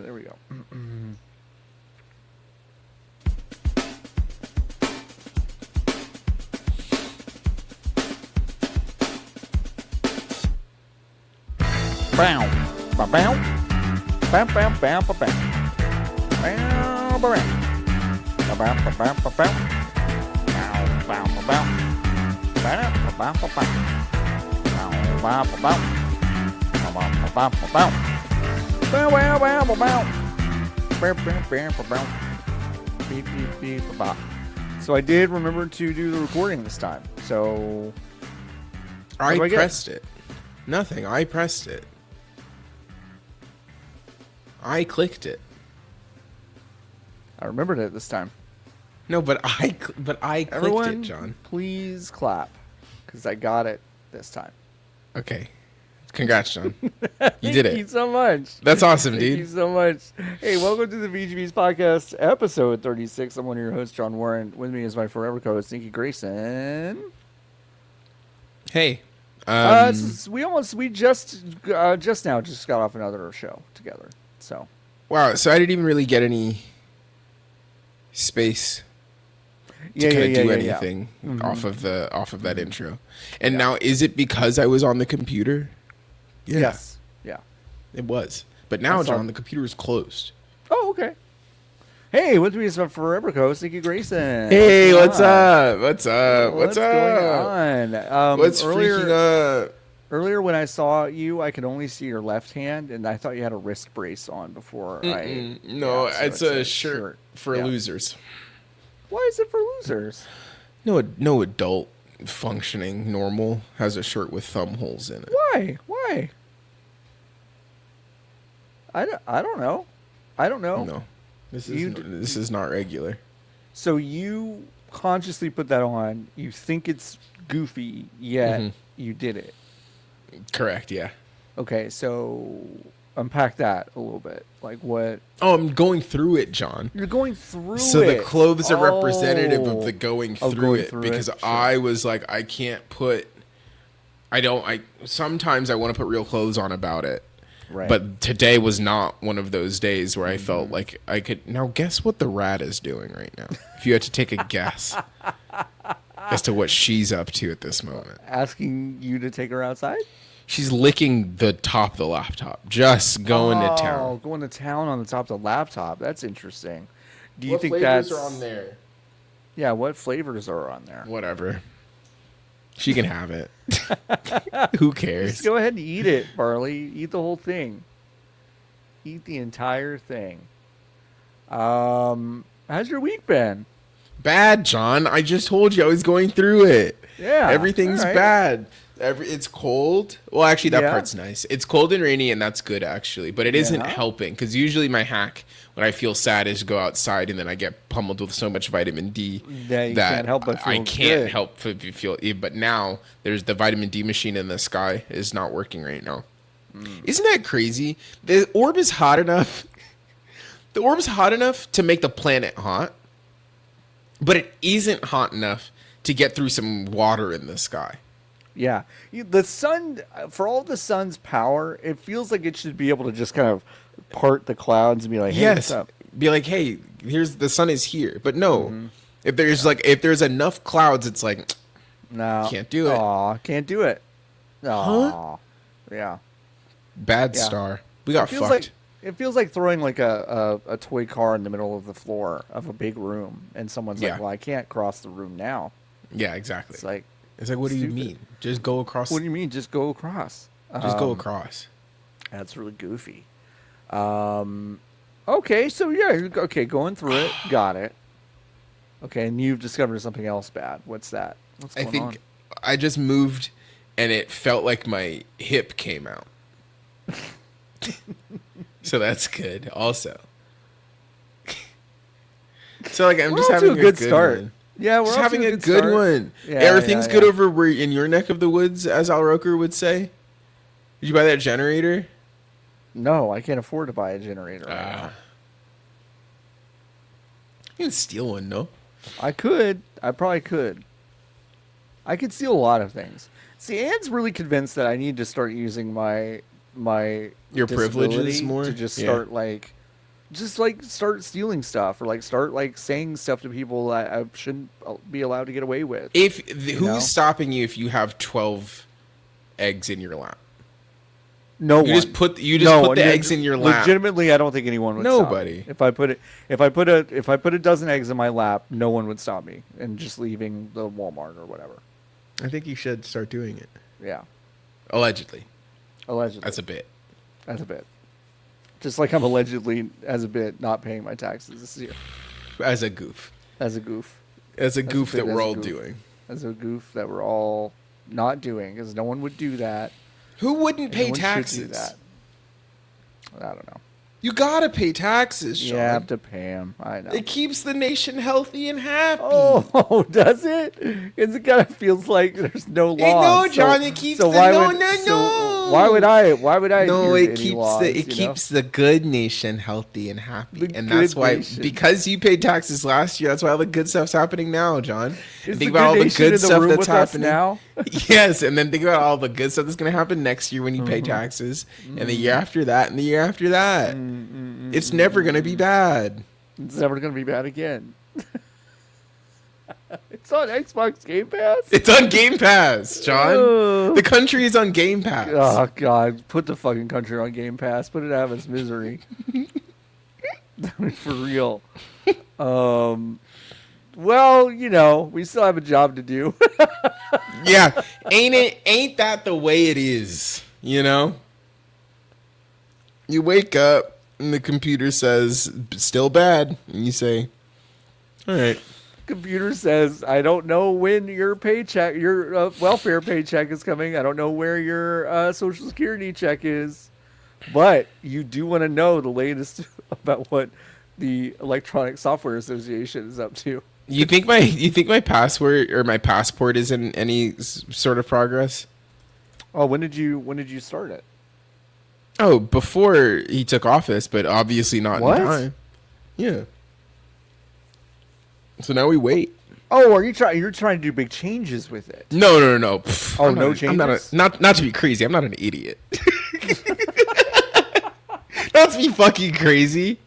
There we go. Bow, bow, bow, bow, bow, bow, bow, bow, bow, bow, so I did remember to do the recording this time. So I pressed it. Nothing. I pressed it. I clicked it. I remembered it this time. No, but I clicked Everyone, it, John. Please clap, because I got it this time. Okay. Congrats, John. You did it. Thank you so much. That's awesome, dude. Thank you so much. Hey, welcome to the VGB's podcast, episode 36. I'm one of your hosts, John Warren. With me is my forever co-host, Niki Grayson. Hey. We just got off another show together. So. Wow. So I didn't even really get any space to kind of do anything off of that intro. And now, is it because I was on the computer? Yeah. Yes. Yeah. It was. But now, John, the computer is closed. Oh, okay. Hey, with me is my forever co-host, Niki Grayson. Hey, what's up? What's up? What's going on? What's freaking up? Earlier when I saw you, I could only see your left hand, and I thought you had a wrist brace on before. No, it's a shirt for losers. Why is it for losers? No adult functioning normal has a shirt with thumb holes in it. Why? I don't know. No, this is not regular. So you consciously put that on. You think it's goofy, yet you did it. Correct, yeah. Okay, so unpack that a little bit. Like what? Oh, I'm going through it, John. You're going through it. So the clothes are representative of the going through it. Because sure. I was like, I can't put... sometimes I want to put real clothes on about it. Right. But today was not one of those days where I felt like I could... Now, guess what the rat is doing right now? If you had to take a guess as to what she's up to at this moment. Asking you to take her outside? She's licking the top of the laptop. Just going to town. Oh, going to town on the top of the laptop. That's interesting. Do you What think flavors that's... are on there? Yeah, what flavors are on there? Whatever. She can have it. Who cares? Just go ahead and eat it, Barley. Eat the whole thing. Eat the entire thing. How's your week been? Bad, John. I just told you I was going through it. Yeah. Everything's bad. It's cold. Well, actually, that part's nice. It's cold and rainy, and that's good, actually. But it isn't helping, because usually my hack when I feel sad is go outside, and then I get pummeled with so much vitamin D that can't help but feel I can't good. help but feel. But now there's the vitamin D machine in the sky is not working right now. Isn't that crazy? The orb is hot enough. The orb is hot enough to make the planet hot, but it isn't hot enough to get through some water in the sky. Yeah. The sun, for all the sun's power, it feels like it should be able to just kind of part the clouds and be like, hey, what's up? Be like, hey, here's the sun is here. But no, if there's enough clouds, it's like, no, can't do it. Aw, can't do it. Aw. Yeah. Bad star. We got fucked. It feels like throwing like a toy car in the middle of the floor of a big room, and someone's like, well, I can't cross the room now. Yeah, exactly. It's like, what do you mean? Just go across. What do you mean? Just go across. Just go across. That's really goofy. Okay, so going through it, got it. Okay, and you've discovered something else bad. What's that? What's going on? I just moved, and it felt like my hip came out. So that's good. Also, so like I'm just having a good start. One. Yeah, we're just having a good one. Yeah, are things good over where in your neck of the woods, as Al Roker would say? Did you buy that generator? No, I can't afford to buy a generator right now. You can steal one, no? I could. I probably could. I could steal a lot of things. See, Anne's really convinced that I need to start using your privileges more to just start like just like start stealing stuff or like start like saying stuff to people that I shouldn't be allowed to get away with. Who's stopping you if you have 12 eggs in your lap? No you one. Just put the eggs in your lap. Legitimately, I don't think anyone would. Nobody. Stop me. If I put a dozen eggs in my lap, no one would stop me and just leaving the Walmart or whatever. I think you should start doing it. Yeah. Allegedly. That's a bit. Just like I'm allegedly, as a bit, not paying my taxes this year. As a goof. As a goof that we're all doing. As a goof that we're all not doing, because no one would do that. Who wouldn't pay taxes? Do that. I don't know. You gotta pay taxes, Sean. You have to pay them. I know. It keeps the nation healthy and happy. Oh, does it? It kind of feels like there's no law. No, John. It keeps no. Why would I? No, it keeps the good nation healthy and happy, and that's why because you paid taxes last year. That's why all the good stuff's happening now, John. Think about all the good stuff that's happening now. Yes, and then think about all the good stuff that's going to happen next year when you pay taxes, and the year after that, and the year after that. It's never going to be bad. It's never going to be bad again. It's on Xbox Game Pass? It's on Game Pass, John. The country is on Game Pass. Oh, God. Put the fucking country on Game Pass. Put it out of its misery. For real. Well, you know, we still have a job to do. Yeah. Ain't that the way it is, you know? You wake up and the computer says, still bad. And you say, all right. Computer says, I don't know when your paycheck, your welfare paycheck is coming. I don't know where your Social Security check is. But you do want to know the latest about what the Electronic Software Association is up to. You think my password or my passport is in any sort of progress? Oh, when did you start it? Oh, before he took office, but obviously not in time. Yeah. So now we wait. Oh, you're trying to do big changes with it? No. Oh, no changes? I'm not to be crazy. I'm not an idiot. Not to be fucking crazy,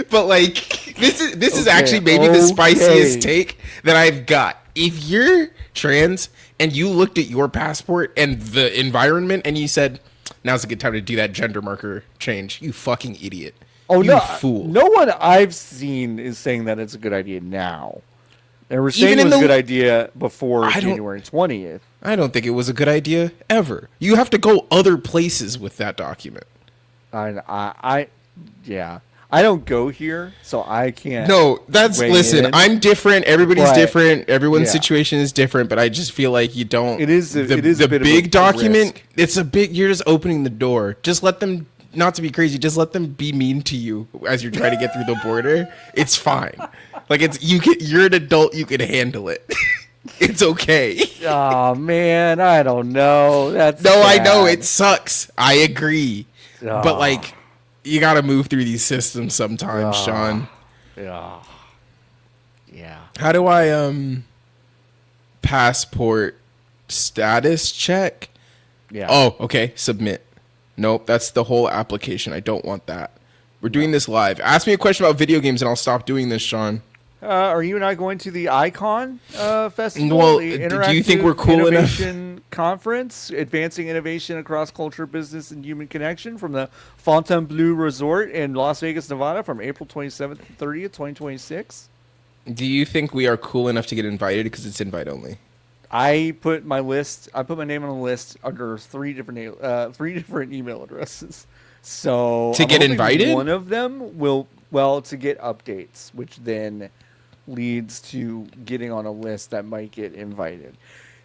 but like this is actually maybe the spiciest take that I've got. If you're trans and you looked at your passport and the environment and you said, now's a good time to do that gender marker change, you fucking idiot. Oh, you fool. No one I've seen is saying that it's a good idea now. They were saying it was a good idea before January 20th. I don't think it was a good idea ever. You have to go other places with that document. Yeah. I don't go here, so I can't. No, listen, I'm different. Everybody's different. Everyone's situation is different, but I just feel like you don't. It is the big document. It's a big. You're just opening the door. Just let them. Not to be crazy, just let them be mean to you as you're trying to get through the border. It's fine. Like you're an adult. You can handle it. It's okay. Oh man, I don't know. I know it sucks. I agree, but like. You got to move through these systems sometimes, Sean. Yeah. How do I passport status check? Yeah. Oh, okay. Submit. Nope, that's the whole application. I don't want that. We're doing this live. Ask me a question about video games and I'll stop doing this, Sean. Are you and I going to the iicon festival? Well, do you think we're cool Innovation Conference, advancing innovation across culture, business, and human connection from the Fontainebleau Resort in Las Vegas, Nevada, from April 27th to 30th, 2026? Do you think we are cool enough to get invited because it's invite only? I put my name on a list under three different email addresses. So to get invited, one of them will to get updates, which then leads to getting on a list that might get invited.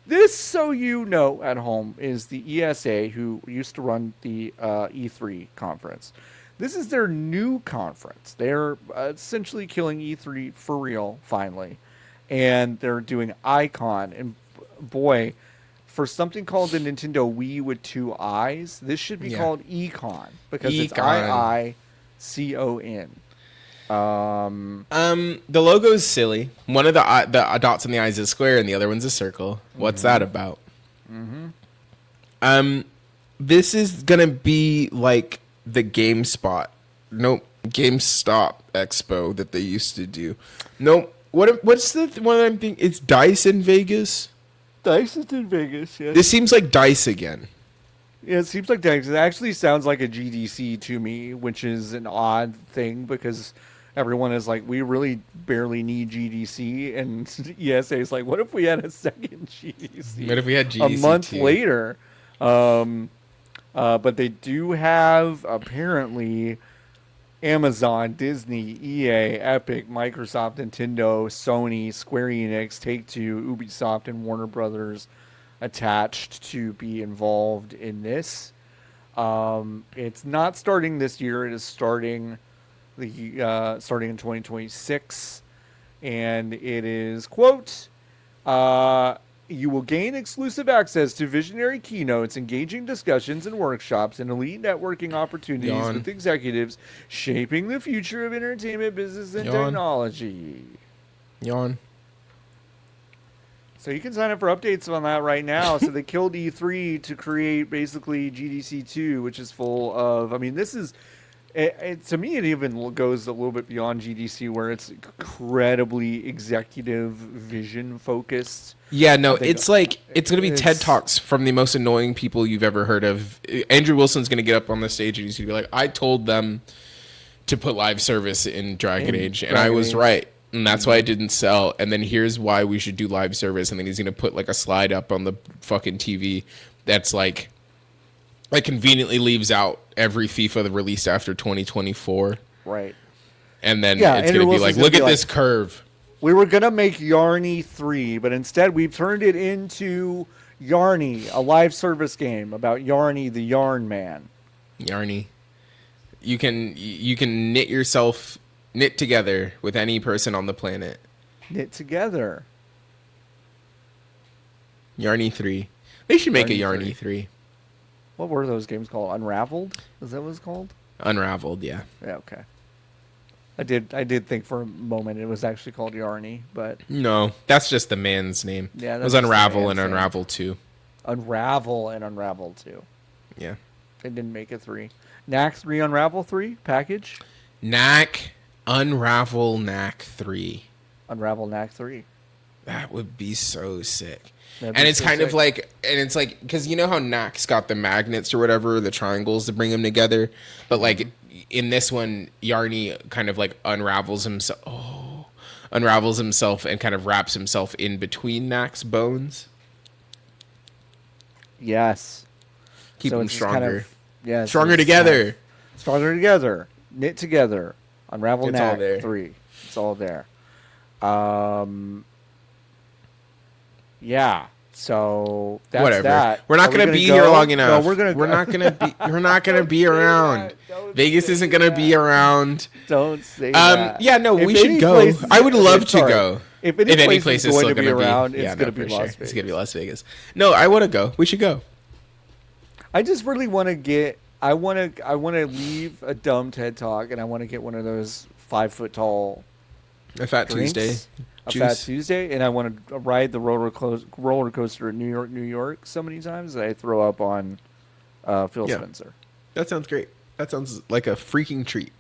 This, so you know at home, is the ESA, who used to run the E3 conference. This is their new conference. They're essentially killing E3 for real, finally. And they're doing iicon. And boy, for something called the Nintendo Wii with two eyes, this should be called econ. Because it's iicon. The logo is silly. One of the dots on the eyes is square and the other one's a circle. What's that about? This is gonna be like the GameSpot. Nope. GameStop Expo that they used to do. No, what's the one I'm thinking? It's DICE in Vegas. DICE is in Vegas, yeah. This seems like DICE again. Yeah, it seems like DICE. It actually sounds like a GDC to me, which is an odd thing because everyone is like, we really barely need GDC, and ESA is like, what if we had a second GDC? What if we had GDC a month too? later? But they do have apparently Amazon, Disney, EA, Epic, Microsoft, Nintendo, Sony, Square Enix, Take-Two, Ubisoft, and Warner Brothers attached to be involved in this. It's not starting this year. It is starting starting in 2026, and it is quote. You will gain exclusive access to visionary keynotes, engaging discussions and workshops, and elite networking opportunities with executives shaping the future of entertainment, business, and technology. Yawn. So you can sign up for updates on that right now. So they killed E3 to create basically GDC2, which is full of, I mean, this is, to me, it even goes a little bit beyond GDC, where it's incredibly executive vision focused. Yeah, no, it's like, it's going to be TED Talks from the most annoying people you've ever heard of. Andrew Wilson's going to get up on the stage and he's going to be like, I told them to put live service in Dragon Age, and I was right. And that's why it didn't sell. And then here's why we should do live service. And then he's going to put like a slide up on the fucking TV that's like conveniently leaves out every FIFA that released after 2024. Right. And then it's going to be like, look at this curve. We were going to make Yarny 3, but instead we've turned it into Yarny, a live service game about Yarny the Yarn Man. Yarny. You can knit together with any person on the planet. Knit together. Yarny 3. They should make a Yarny 3. What were those games called? Unraveled? Is that what it's called? Unraveled, yeah. Yeah, okay. I did think for a moment it was actually called Yarny, but no, that's just the man's name. Yeah, it was Unravel and Unravel 2. Unravel and Unravel 2. Yeah. They didn't make a 3. Knack 3 Unravel 3 package? Knack Unravel Knack 3. Unravel Knack 3. That would be so sick. And it's kind of like, and it's like, because you know how Knack's got the magnets or whatever, the triangles to bring them together, but like in this one, Yarny kind of like unravels himself and kind of wraps himself in between Knack's bones. Yes. Keep them stronger. Yeah. Stronger together. Stronger together. Knit together. Unravel It's Knack all there. 3. It's all there. Yeah. So that's whatever. that. We're not going to be here long enough. No, we're not going to be. We're not going to be around. Vegas isn't going to be around. Don't say that. Yeah, no, we should go. I would love to go. If any place is going to be around, it's going to be Las Vegas. It's going to be Las Vegas. No, I want to go. We should go. I just really want to get. I want to leave a dumb TED Talk, and I want to get one of those 5 foot tall. A Fat drinks, Tuesday. Fat Tuesday, and I want to ride the roller coaster in New York so many times that I throw up on Phil Spencer. That sounds great. That sounds like a freaking treat.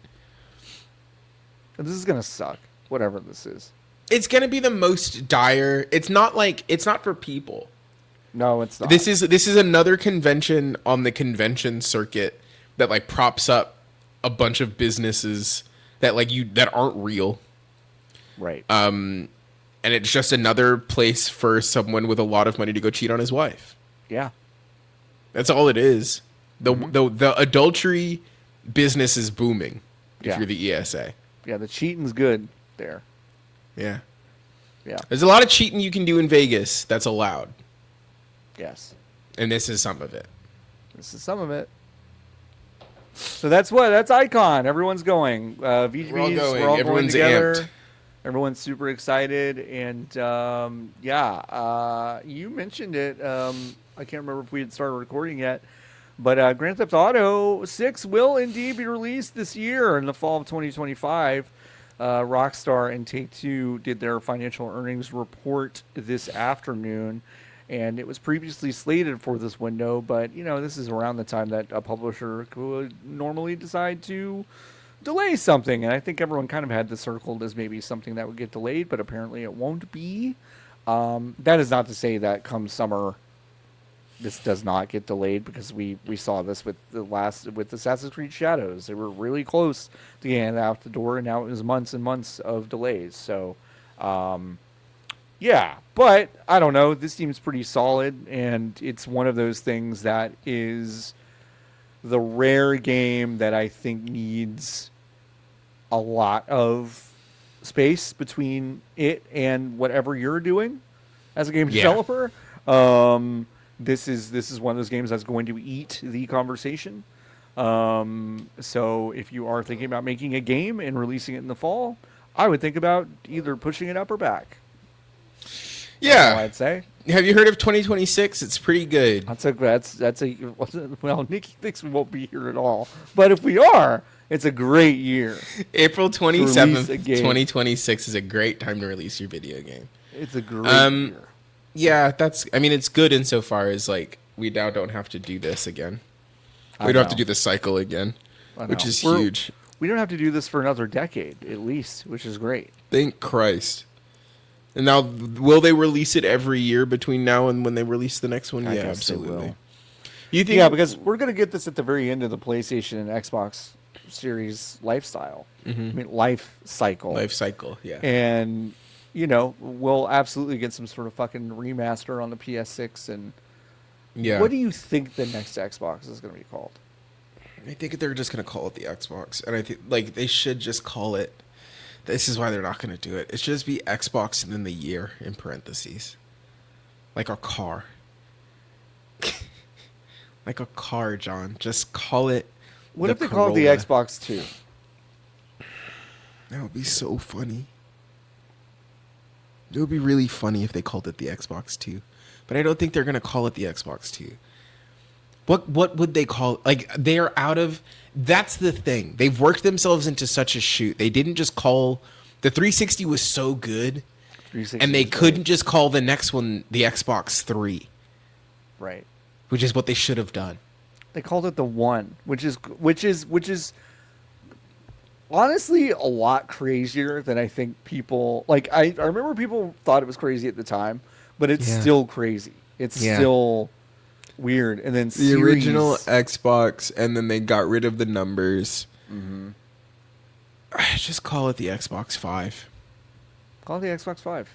And this is gonna suck. Whatever this is. It's gonna be the most dire. It's not for people. No, it's not. This is another convention on the convention circuit that like props up a bunch of businesses that that aren't real. Right. And it's just another place for someone with a lot of money to go cheat on his wife. Yeah. That's all it is. The adultery business is booming if you're the ESA. Yeah, the cheating's good there. Yeah. Yeah. There's a lot of cheating you can do in Vegas that's allowed. Yes. And this is some of it. This is some of it. So that's iicon. Everyone's going. VGBs, we're all going together. Amped. Everyone's super excited, and you mentioned it. I can't remember if we had started recording yet, but Grand Theft Auto 6 will indeed be released this year in the fall of 2025. Rockstar and Take-Two did their financial earnings report this afternoon, and it was previously slated for this window, but this is around the time that a publisher could normally decide to delay something, and I think everyone kind of had this circled as maybe something that would get delayed, but apparently it won't be. That is not to say that come summer this does not get delayed, because we saw this with with Assassin's Creed Shadows. They were really close to getting out the door, and now it was months and months of delays. So, yeah, but I don't know. This seems pretty solid, and it's one of those things that is the rare game that I think needs a lot of space between it and whatever you're doing as a game developer. This is one of those games that's going to eat the conversation. So if you are thinking about making a game and releasing it in the fall, I would think about either pushing it up or back. Yeah, that's all I'd say. Have you heard of 2026? It's pretty good. That's a well, Niki thinks we won't be here at all, but if we are, it's a great year. April 27th, 2026 is a great time to release your video game. It's a great year. Yeah, it's good insofar as like we now don't have to do this again. We don't have to do the cycle again, which is huge. We don't have to do this for another decade at least, which is great. Thank Christ. And now, will they release it every year between now and when they release the next one? I Yeah, guess absolutely. You think? Yeah, because we're going to get this at the very end of the PlayStation and Xbox Series lifestyle. Mm-hmm. I mean, life cycle. Life cycle, yeah. And, we'll absolutely get some sort of fucking remaster on the PS6. And yeah. What do you think the next Xbox is going to be called? I think they're just going to call it the Xbox. And I think they should just call it. This is why they're not going to do it. It should just be Xbox and then the year in parentheses. Like a car. Like a car, John. Just call it What if they call it the Xbox 2? That would be so funny. It would be really funny if they called it the Xbox 2. But I don't think they're going to call it the Xbox 2. What would they call it? Like, they are out of... That's the thing. They've worked themselves into such a shoot. They didn't just call... The 360 was so good. And they couldn't just call the next one the Xbox 3. Right. Which is what they should have done. They called it the One, which is honestly a lot crazier than I think people... Like, I remember people thought it was crazy at the time, but it's still crazy. It's still... weird. And then the original Xbox, and then they got rid of the numbers. Mm-hmm. Just call it the Xbox 5. Call it the Xbox 5.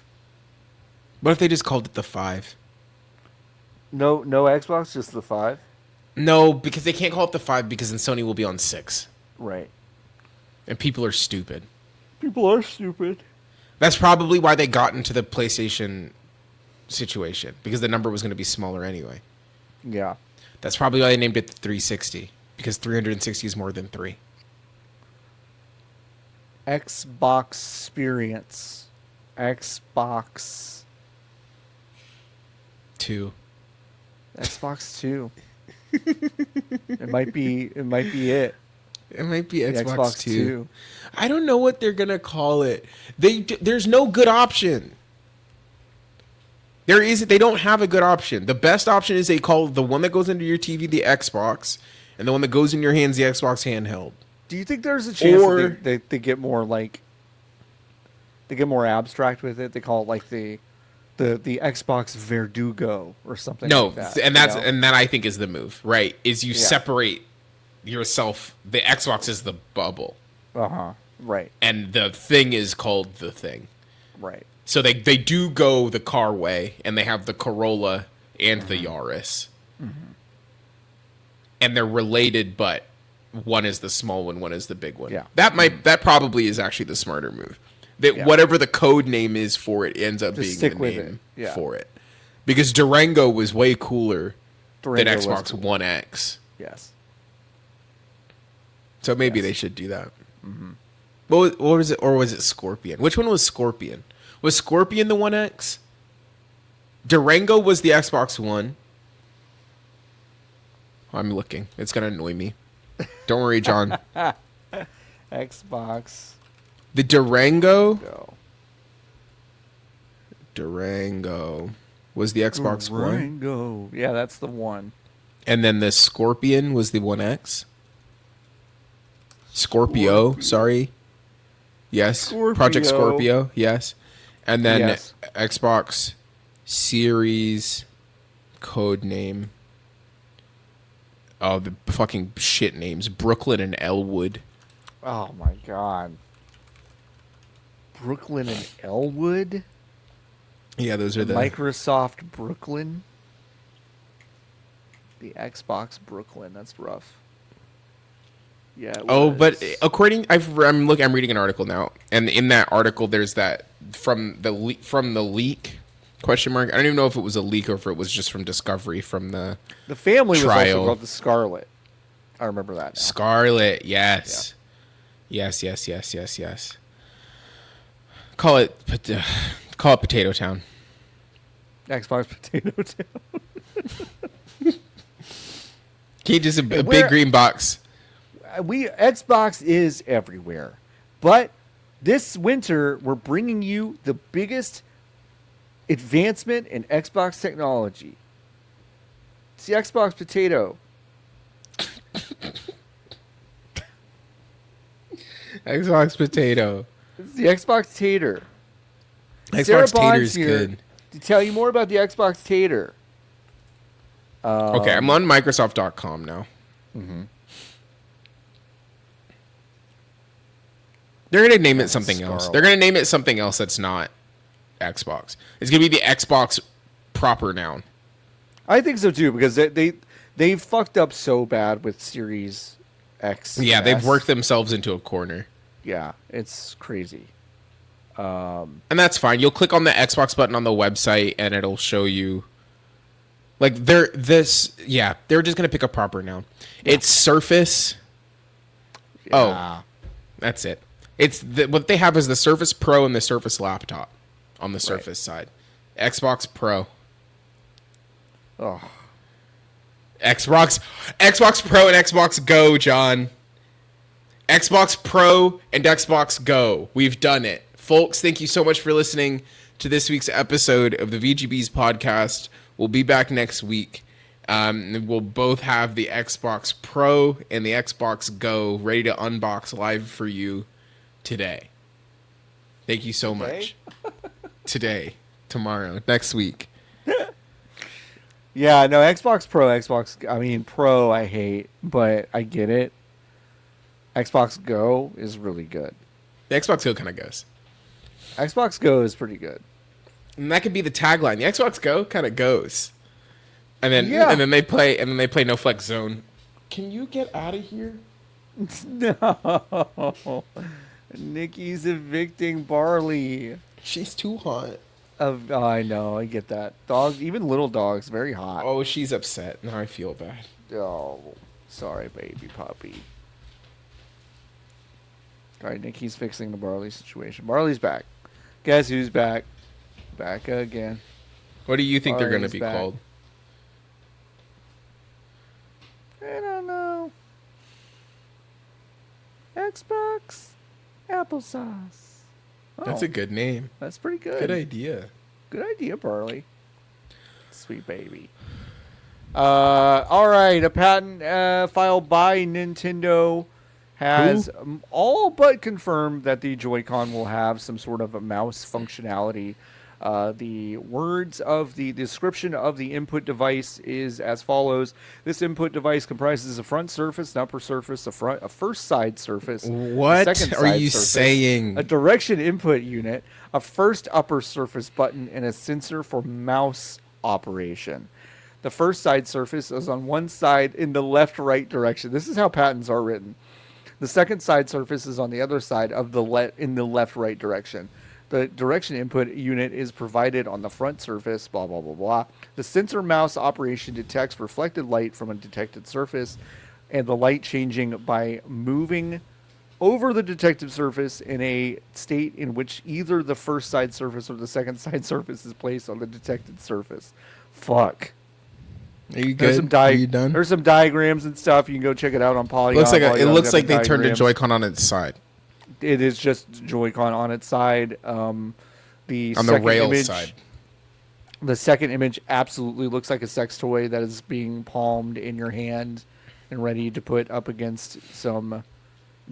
What if they just called it the 5? No Xbox, just the 5? No, because they can't call it the 5 because then Sony will be on 6. Right. And people are stupid. People are stupid. That's probably why they got into the PlayStation situation, because the number was going to be smaller anyway. Yeah. That's probably why they named it the 360, because 360 is more than 3. Xbox Experience. Xbox 2. Xbox 2. It might be it. It might be Xbox 2. 2. I don't know what they're going to call it. There's no good option. They don't have a good option. The best option is they call the one that goes into your TV the Xbox, and the one that goes in your hands the Xbox handheld. Do you think there's a chance that they get more abstract with it? They call it like the Xbox Verdugo or something. No, like that, and that I think is the move, right? Is you separate yourself. The Xbox is the bubble. Right. And the thing is called the thing. Right. So they do go the car way, and they have the Corolla and the Yaris. Mm-hmm. And they're related, but one is the small one is the big one. Yeah. That probably is actually the smarter move. Whatever the code name is for it ends up being the name for it. Because Durango was way cooler than Xbox One X. Yes. So maybe they should do that. Mm-hmm. What was it? Or was it Scorpion? Which one was Scorpion? Was Scorpion the One X? Durango was the Xbox One. I'm looking. It's going to annoy me. Don't worry, John. Xbox. The Durango was the Xbox One. Durango. Yeah, that's the one. And then the Scorpion was the One X. Scorpio. Sorry. Yes. Project Scorpio. Yes. And then Yes. Xbox Series code name. Oh, the fucking shit names. Brooklyn and Elwood. Oh my god. Brooklyn and Elwood? Yeah, those are the... Microsoft Brooklyn? The Xbox Brooklyn. That's rough. Yeah. Oh, but according... I'm reading an article now. And in that article, there's that... From the leak... Question mark. I don't even know if it was a leak or if it was just from Discovery from the family trial. was also called the Scarlet. I remember that now. Scarlet, yes. Yeah. Yes. Call it Potato Town. Xbox Potato Town. Just a big green box. Xbox is everywhere. But this winter, we're bringing you the biggest advancement in Xbox technology. It's the Xbox Potato. Xbox Potato. It's the Xbox Tater. Xbox Tater's good. To tell you more about the Xbox Tater. Okay, I'm on Microsoft.com now. Mm-hmm. They're going to name it something else. They're going to name it something else that's not Xbox. It's going to be the Xbox proper noun. I think so too, because they fucked up so bad with Series X. Yeah, they've worked themselves into a corner. Yeah, it's crazy. And that's fine. You'll click on the Xbox button on the website and it'll show you. Like they're just gonna pick a proper noun. Yeah. It's Surface. Yeah. Oh, that's it. It's what they have is the Surface Pro and the Surface Laptop on the Surface side. Xbox Pro. Oh. Xbox Pro and Xbox Go, John. Xbox Pro and Xbox Go. We've done it. Folks, thank you so much for listening to this week's episode of the VGB's podcast. We'll be back next week. We'll both have the Xbox Pro and the Xbox Go ready to unbox live for you today. Thank you so much. Today, tomorrow, next week. Yeah, no, Pro I hate, but I get it. Xbox Go is really good. The Xbox Go kind of goes. Xbox Go is pretty good. And that could be the tagline. The Xbox Go kind of goes. And then they play No Flex Zone. Can you get out of here? No. Niki's evicting Barley. She's too hot. I know, I get that. Dogs, even little dogs, very hot. Oh, she's upset. Now I feel bad. Oh, sorry, baby puppy. All right, Niki's fixing the Barley situation. Barley's back. Guess who's back? Back again. What do you think they're going to be called? I don't know. Xbox Applesauce. Oh, that's a good name. That's pretty good. Good idea. Good idea, Barley. Sweet baby. All right. A patent filed by Nintendo has all but confirmed that the Joy-Con will have some sort of a mouse functionality. The words of the description of the input device is as follows. This input device comprises a front surface, an upper surface, a first side surface. What are you saying? A direction input unit, a first upper surface button, and a sensor for mouse operation. The first side surface is on one side in the left-right direction. This is how patents are written. The second side surface is on the other side of in the left-right direction. The direction input unit is provided on the front surface, blah, blah, blah, blah. The sensor mouse operation detects reflected light from a detected surface, and the light changing by moving over the detected surface in a state in which either the first side surface or the second side surface is placed on the detected surface. Fuck. Are you good? Are you done? There's some diagrams and stuff. You can go check it out on Polygon. It looks like they turned the Joy-Con on its side. It is just Joy-Con on its side. On the rail side. The second image absolutely looks like a sex toy that is being palmed in your hand and ready to put up against some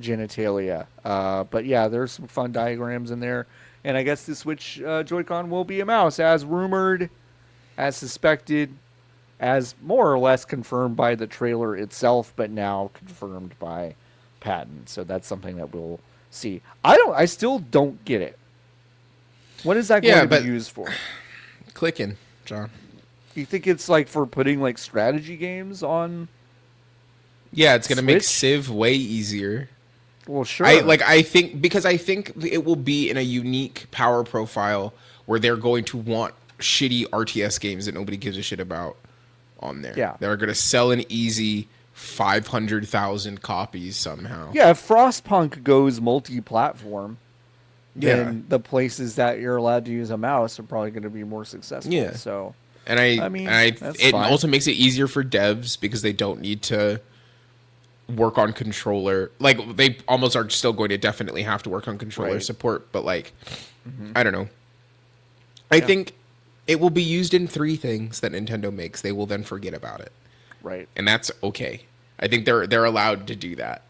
genitalia. But yeah, there's some fun diagrams in there. And I guess the Switch Joy-Con will be a mouse, as rumored, as suspected, as more or less confirmed by the trailer itself, but now confirmed by patent. So that's something that we'll see. I still don't get it. What is that going to be used for? Clicking, John. You think it's like for putting like strategy games on? Yeah, it's gonna make Switch? Civ way easier. Well, sure. I think it will be in a unique power profile where they're going to want shitty RTS games that nobody gives a shit about on there. Yeah. They're going to sell an easy 500,000 copies somehow. Yeah, if Frostpunk goes multi-platform, Yeah. then the places that you're allowed to use a mouse are probably going to be more successful. Yeah. So, And I mean, that's it fine. also makes it easier for devs because they don't need to work on controller. Like, they almost are still going to definitely have to work on controller Right. support, but like, I don't know. I think it will be used in 3 things that Nintendo makes. They will then forget about it. Right. And that's okay. I think they're allowed to do that.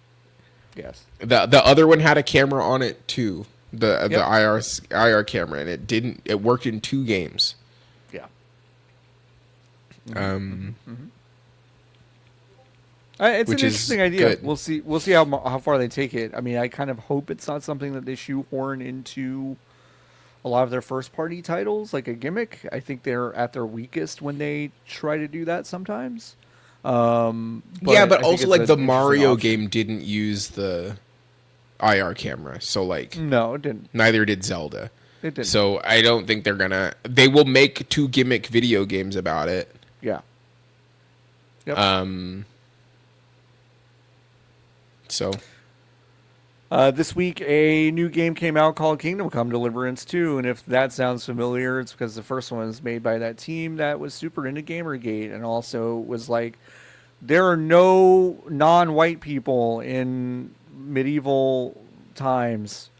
Yes. The other one had a camera on it too. The Yep. IR camera, and it worked in 2 games. Yeah. It's Which an is interesting idea. good. We'll see. We'll see how far they take it. I mean, I kind of hope it's not something that they shoehorn into a lot of their first party titles, like a gimmick. I think they're at their weakest when they try to do that sometimes. But I also think like it's the an interesting Mario option. game didn't use the IR camera, so like No, it didn't. neither did Zelda. It didn't. So I don't think they will make 2 gimmick video games about it. Yeah. Yep. So This week, a new game came out called Kingdom Come Deliverance 2, and if that sounds familiar, it's because the first one was made by that team that was super into Gamergate and also was like, there are no non-white people in medieval times.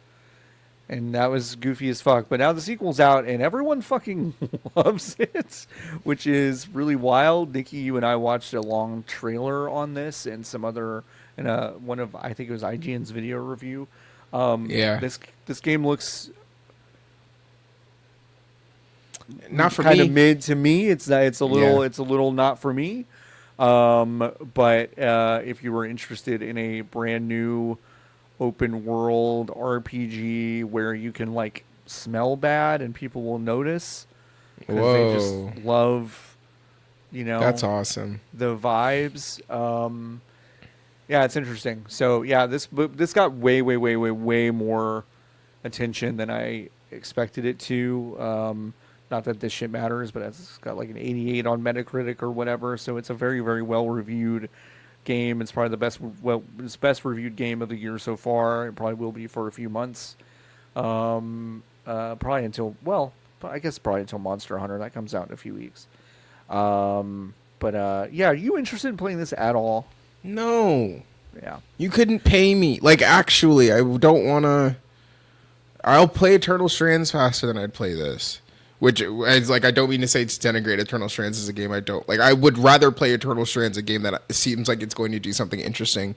And that was goofy as fuck. But now the sequel's out, and everyone fucking loves it, which is really wild. Nikki, you and I watched a long trailer on this and some other, and one of, I think it was IGN's video review. Yeah. This game looks not for kind me. of mid to me. It's a little not for me. But if you were interested in a brand new open world RPG where you can like smell bad and people will notice because they just love, That's awesome. the vibes. Yeah, it's interesting. So yeah, this got way more attention than I expected it to. Not that this shit matters, but it's got like an 88 on Metacritic or whatever. So it's a very well reviewed game. It's probably it's best reviewed game of the year so far. It probably will be for a few months. Probably until Monster Hunter that comes out in a few weeks. Yeah, are you interested in playing this at all? No. Yeah. You couldn't pay me. Like, actually, I don't want to. I'll play Eternal Strands faster than I'd play this. Which is like, I don't mean to say it's denigrate Eternal Strands as a game I don't like. I would rather play Eternal Strands, a game that seems like it's going to do something interesting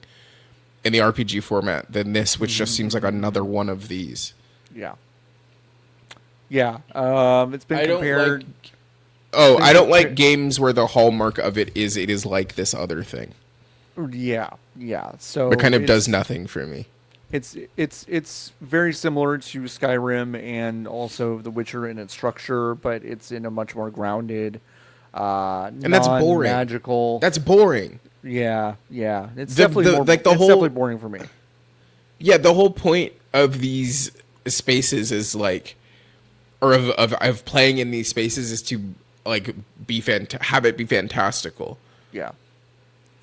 in the RPG format, than this, which just seems like another one of these. Yeah. Yeah. It's been compared. I don't like games where the hallmark of it is like this other thing. Yeah. So It kind of does nothing for me. It's very similar to Skyrim and also The Witcher in its structure, but it's in a much more grounded, and that's boring. Magical. That's boring. Yeah. It's definitely boring for me. Yeah, the whole point of these spaces is like, or of playing in these spaces is to like have it be fantastical. Yeah.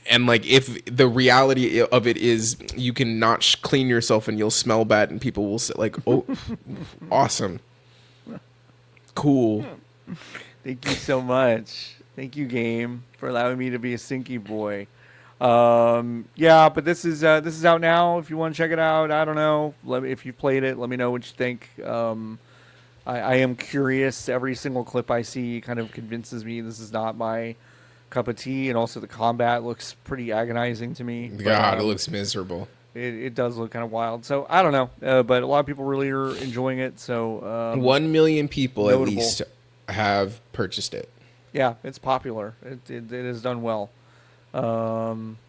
And like, if the reality of it is you can not clean yourself and you'll smell bad and people will say like, oh, awesome, cool. Thank you so much. Thank you, game, for allowing me to be a stinky boy. Yeah, but this is out now. If you want to check it out, I don't know. If you've played it, let me know what you think. I am curious. Every single clip I see kind of convinces me this is not my cup of tea, and also the combat looks pretty agonizing to me. God, it looks miserable. it does look kind of wild. So I don't know, but a lot of people really are enjoying it. So 1 million people notable. at least have purchased it. Yeah, it's popular. It has done well,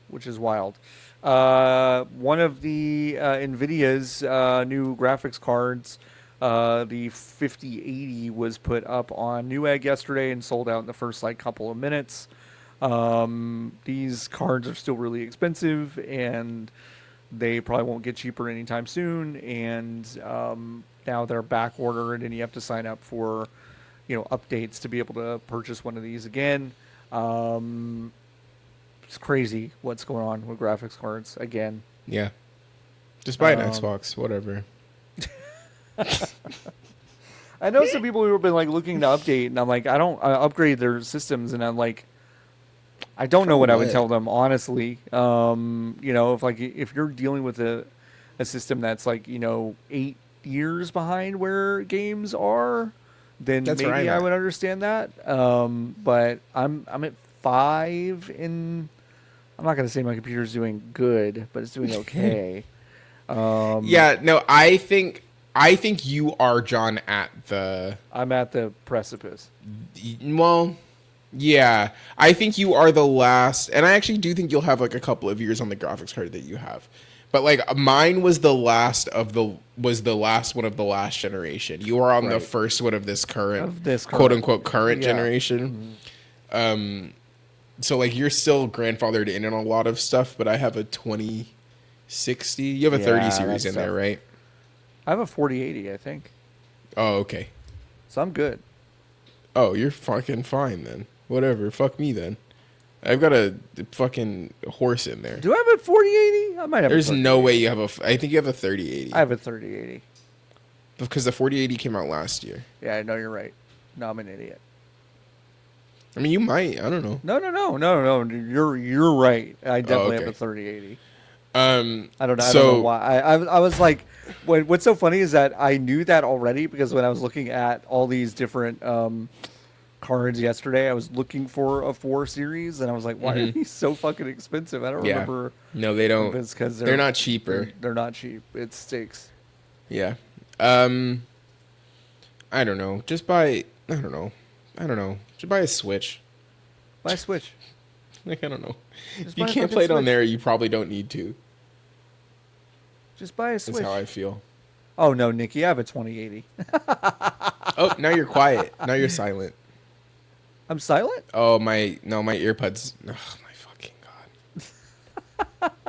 which is wild. One of the Nvidia's new graphics cards, the 5080, was put up on Newegg yesterday and sold out in the first like couple of minutes. These cards are still really expensive, and they probably won't get cheaper anytime soon. And now they're back ordered, and you have to sign up for updates to be able to purchase one of these again. It's crazy what's going on with graphics cards again. Yeah. Just buy an Xbox, whatever. I know some people who have been like looking to update, and I'm like, I don't upgrade their systems, and I'm like, I don't know what I would tell them, honestly. If you're dealing with a system that's like 8 years behind where games are, then That's maybe I would understand that. But I'm at 5, and I'm not gonna say my computer's doing good, but it's doing okay. Yeah, no, I think you are, John, I'm at the precipice. Well, yeah, I think you are the last, and I actually do think you'll have like a couple of years on the graphics card that you have. But like mine was the last one of the last generation. You are on the first one of this current quote unquote current generation. Mm-hmm. So like you're still grandfathered in on a lot of stuff, but I have a 2060. You have a 30 series in there, right? I have a 4080, I think. Oh, okay. So I'm good. Oh, you're fucking fine then. Whatever. Fuck me then. I've got a fucking horse in there. Do I have a 4080? I might have. There's no way you have I think you have a 3080. I have a 3080. Because the 4080 came out last year. Yeah, I know you're right. No, I'm an idiot. I mean, you might. I don't know. No. You're right. I definitely have a 3080. I don't know why. I was like, what's so funny is that I knew that already, because when I was looking at all these different cards yesterday, I was looking for a 4 series, and I was like, why are these so fucking expensive? I don't remember. No, they don't. It's because they're not cheaper. They're not cheap. It stinks. Yeah. I don't know. Just buy. I don't know. Just buy a Switch. Buy a Switch. Like, I don't know. If you can't play it on there, you probably don't need to. Just buy a Switch. That's how I feel. Oh, no, Nikki, I have a 2080. Oh, now you're quiet. Now you're silent. I'm silent? Oh, my earbuds. Oh, my fucking God.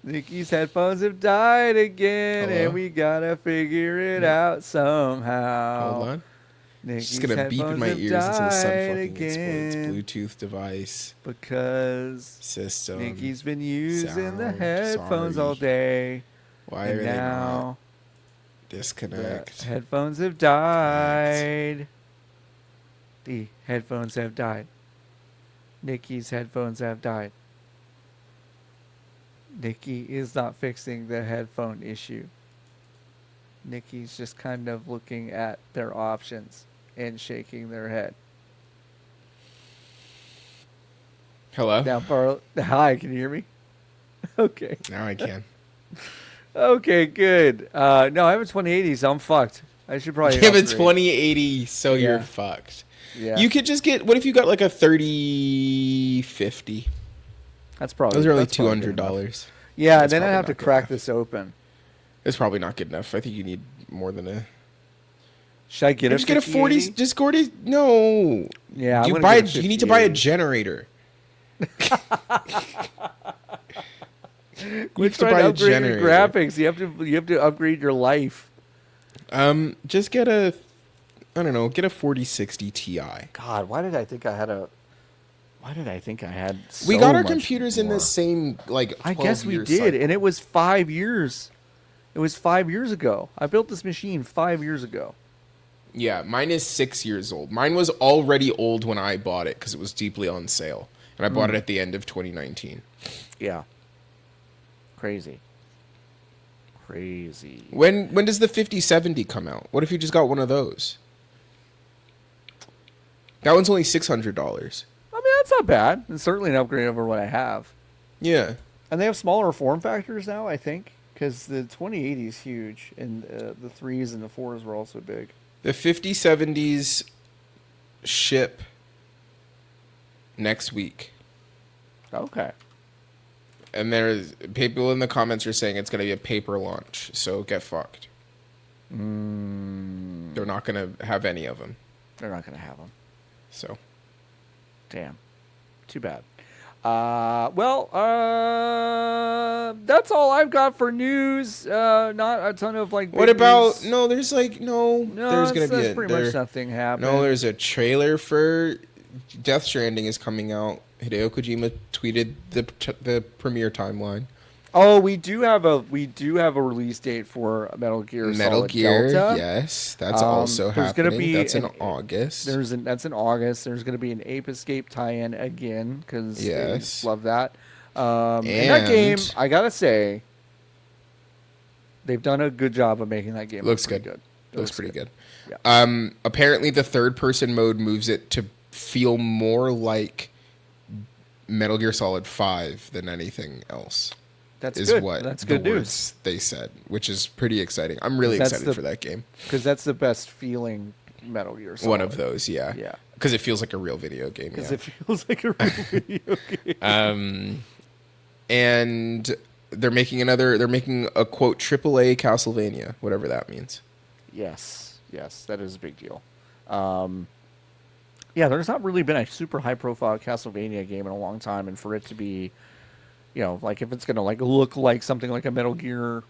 Nikki's headphones have died again, and we gotta figure it out somehow. Hold on. Nikki's just gonna beep in my ears until the sun fucking explodes. Bluetooth device. Because system. Nikki's been using the sound, headphones sorry. all day. Why are they not? Disconnect. The headphones have died. The headphones have died. Nikki's headphones have died. Nikki is not fixing the headphone issue. Nikki's just kind of looking at their options and shaking their head. Hello? Now, hi, can you hear me? Okay. Now I can. Okay, good. No, I have a 2080, so I'm fucked. I should probably You have a upgrade. 2080, so you're fucked. Yeah. You could just get, what if you got like a 3050? That's probably Those are only that's probably good $200. enough. Yeah, That's then I'd probably have to not good crack enough. this open. It's probably not good enough. I think you need more than a. Should I get a Just get a 40. 5080? Just go to no. Yeah, you I'm buy. gonna get a You need to buy a 5080. generator. Quit to trying buy to a upgrade your generator. graphics. You have to upgrade your life. Just get a. I don't know. Get a 4060 Ti. God, why did I think I had so We got our much computers in more? the same like. I guess we 12-year did, cycle. and it was 5 years. It was 5 years ago. I built this machine 5 years ago. Yeah, mine is 6 years old. Mine was already old when I bought it because it was deeply on sale, and I bought it at the end of 2019. Yeah. Crazy. When does the 5070 come out? What if you just got one of those? That one's only $600. I mean, that's not bad. It's certainly an upgrade over what I have. Yeah. And they have smaller form factors now, I think, because the 2080 is huge, and the 3s and the 4s were also big. The 5070s ship next week. Okay. And there's people in the comments are saying it's going to be a paper launch, so get fucked. They're not going to have any of them. They're not going to have them. So, damn, too bad. That's all I've got for news. Not a ton of like. What big about news. no? There's like no. There's gonna be pretty much nothing happening. No, there's a trailer for Death Stranding is coming out. Hideo Kojima tweeted the premiere timeline. Oh, we do have a release date for Metal Gear Solid Delta. Yes, that's also happening. Gonna be that's in August. That's in August. There's going to be an Ape Escape tie-in again because yes, love that. And that game, I gotta say, they've done a good job of making that game. Looks good. Looks pretty good. Yeah. Apparently, the third-person mode moves it to feel more like Metal Gear Solid 5 than anything else. That's good news. They said, which is pretty exciting. I'm really excited for that game because that's the best feeling Metal Gear Solid. One of those, yeah. Because it feels like a real video game. Because it feels like a real video game. And they're making a quote AAA Castlevania, whatever that means. Yes, that is a big deal. There's not really been a super high profile Castlevania game in a long time, and for it to be, like if it's gonna like look like something like a Metal Gear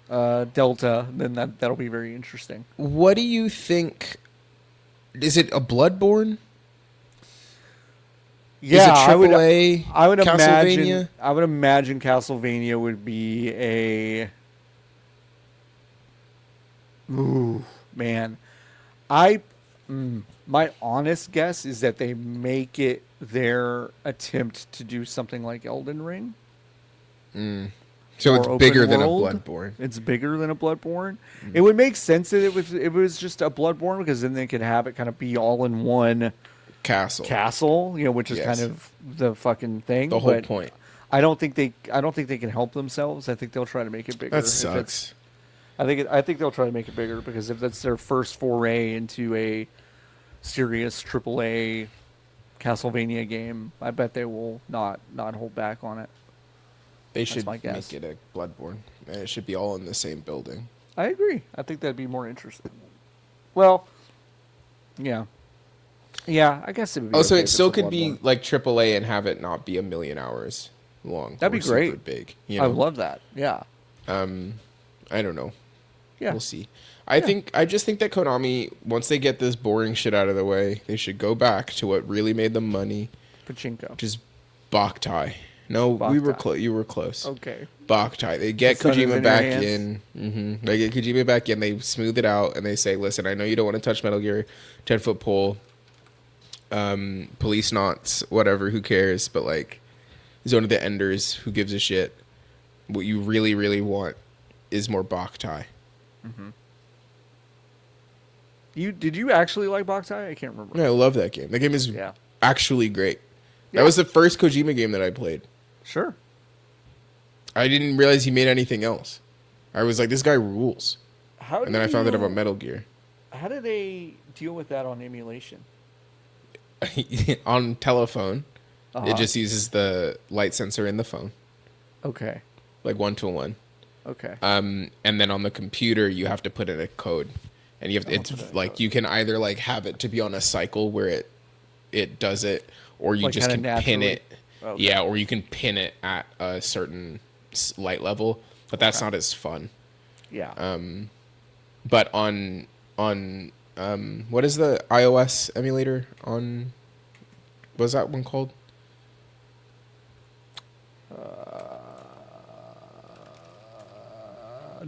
Delta, then that'll be very interesting. What do you think? Is it a Bloodborne? Yeah, I would imagine. I would imagine Castlevania would be a. Ooh, man, my honest guess is that they make it their attempt to do something like Elden Ring. So it's bigger than a Bloodborne. It's bigger than a Bloodborne. It would make sense that it was just a Bloodborne because then they could have it kind of be all in one castle, which is kind of the fucking thing. The whole point. I don't think they can help themselves. I think they'll try to make it bigger. That sucks. I think they'll try to make it bigger because if that's their first foray into a serious AAA Castlevania game, I bet they will not hold back on it. They should make it a Bloodborne. And it should be all in the same building. I agree. I think that'd be more interesting. Well, yeah. Yeah, I guess it would be. Also, it still could be like AAA and have it not be a million hours long. That'd be great. Super big. I would love that. Yeah. I don't know. Yeah. We'll see. I just think that Konami, once they get this boring shit out of the way, they should go back to what really made them money. Pachinko. Which is Boktai. No, we were close. You were close. Okay. Boktai. They get Kojima back in. They get Kojima back in. They smooth it out and they say, "Listen, I know you don't want to touch Metal Gear, 10-foot pole, police knots, whatever. Who cares? But like, Zone of the Enders. Who gives a shit? What you really, really want is more Boktai." Did you actually like Boktai? I can't remember. Yeah, I love that game. That game is actually great. That was the first Kojima game that I played. Sure. I didn't realize he made anything else. I was like, this guy rules. And then I found out about Metal Gear. How do they deal with that on emulation? On telephone, it just uses the light sensor in the phone. Okay. Like 1-to-1. Okay. And then on the computer, you have to put in a code. And you have it's like you can either like have it to be on a cycle where it does it, or you like just can pin it. Okay. Yeah, or you can pin it at a certain light level, but that's not as fun. Yeah. But on what is the iOS emulator on? What's that one called?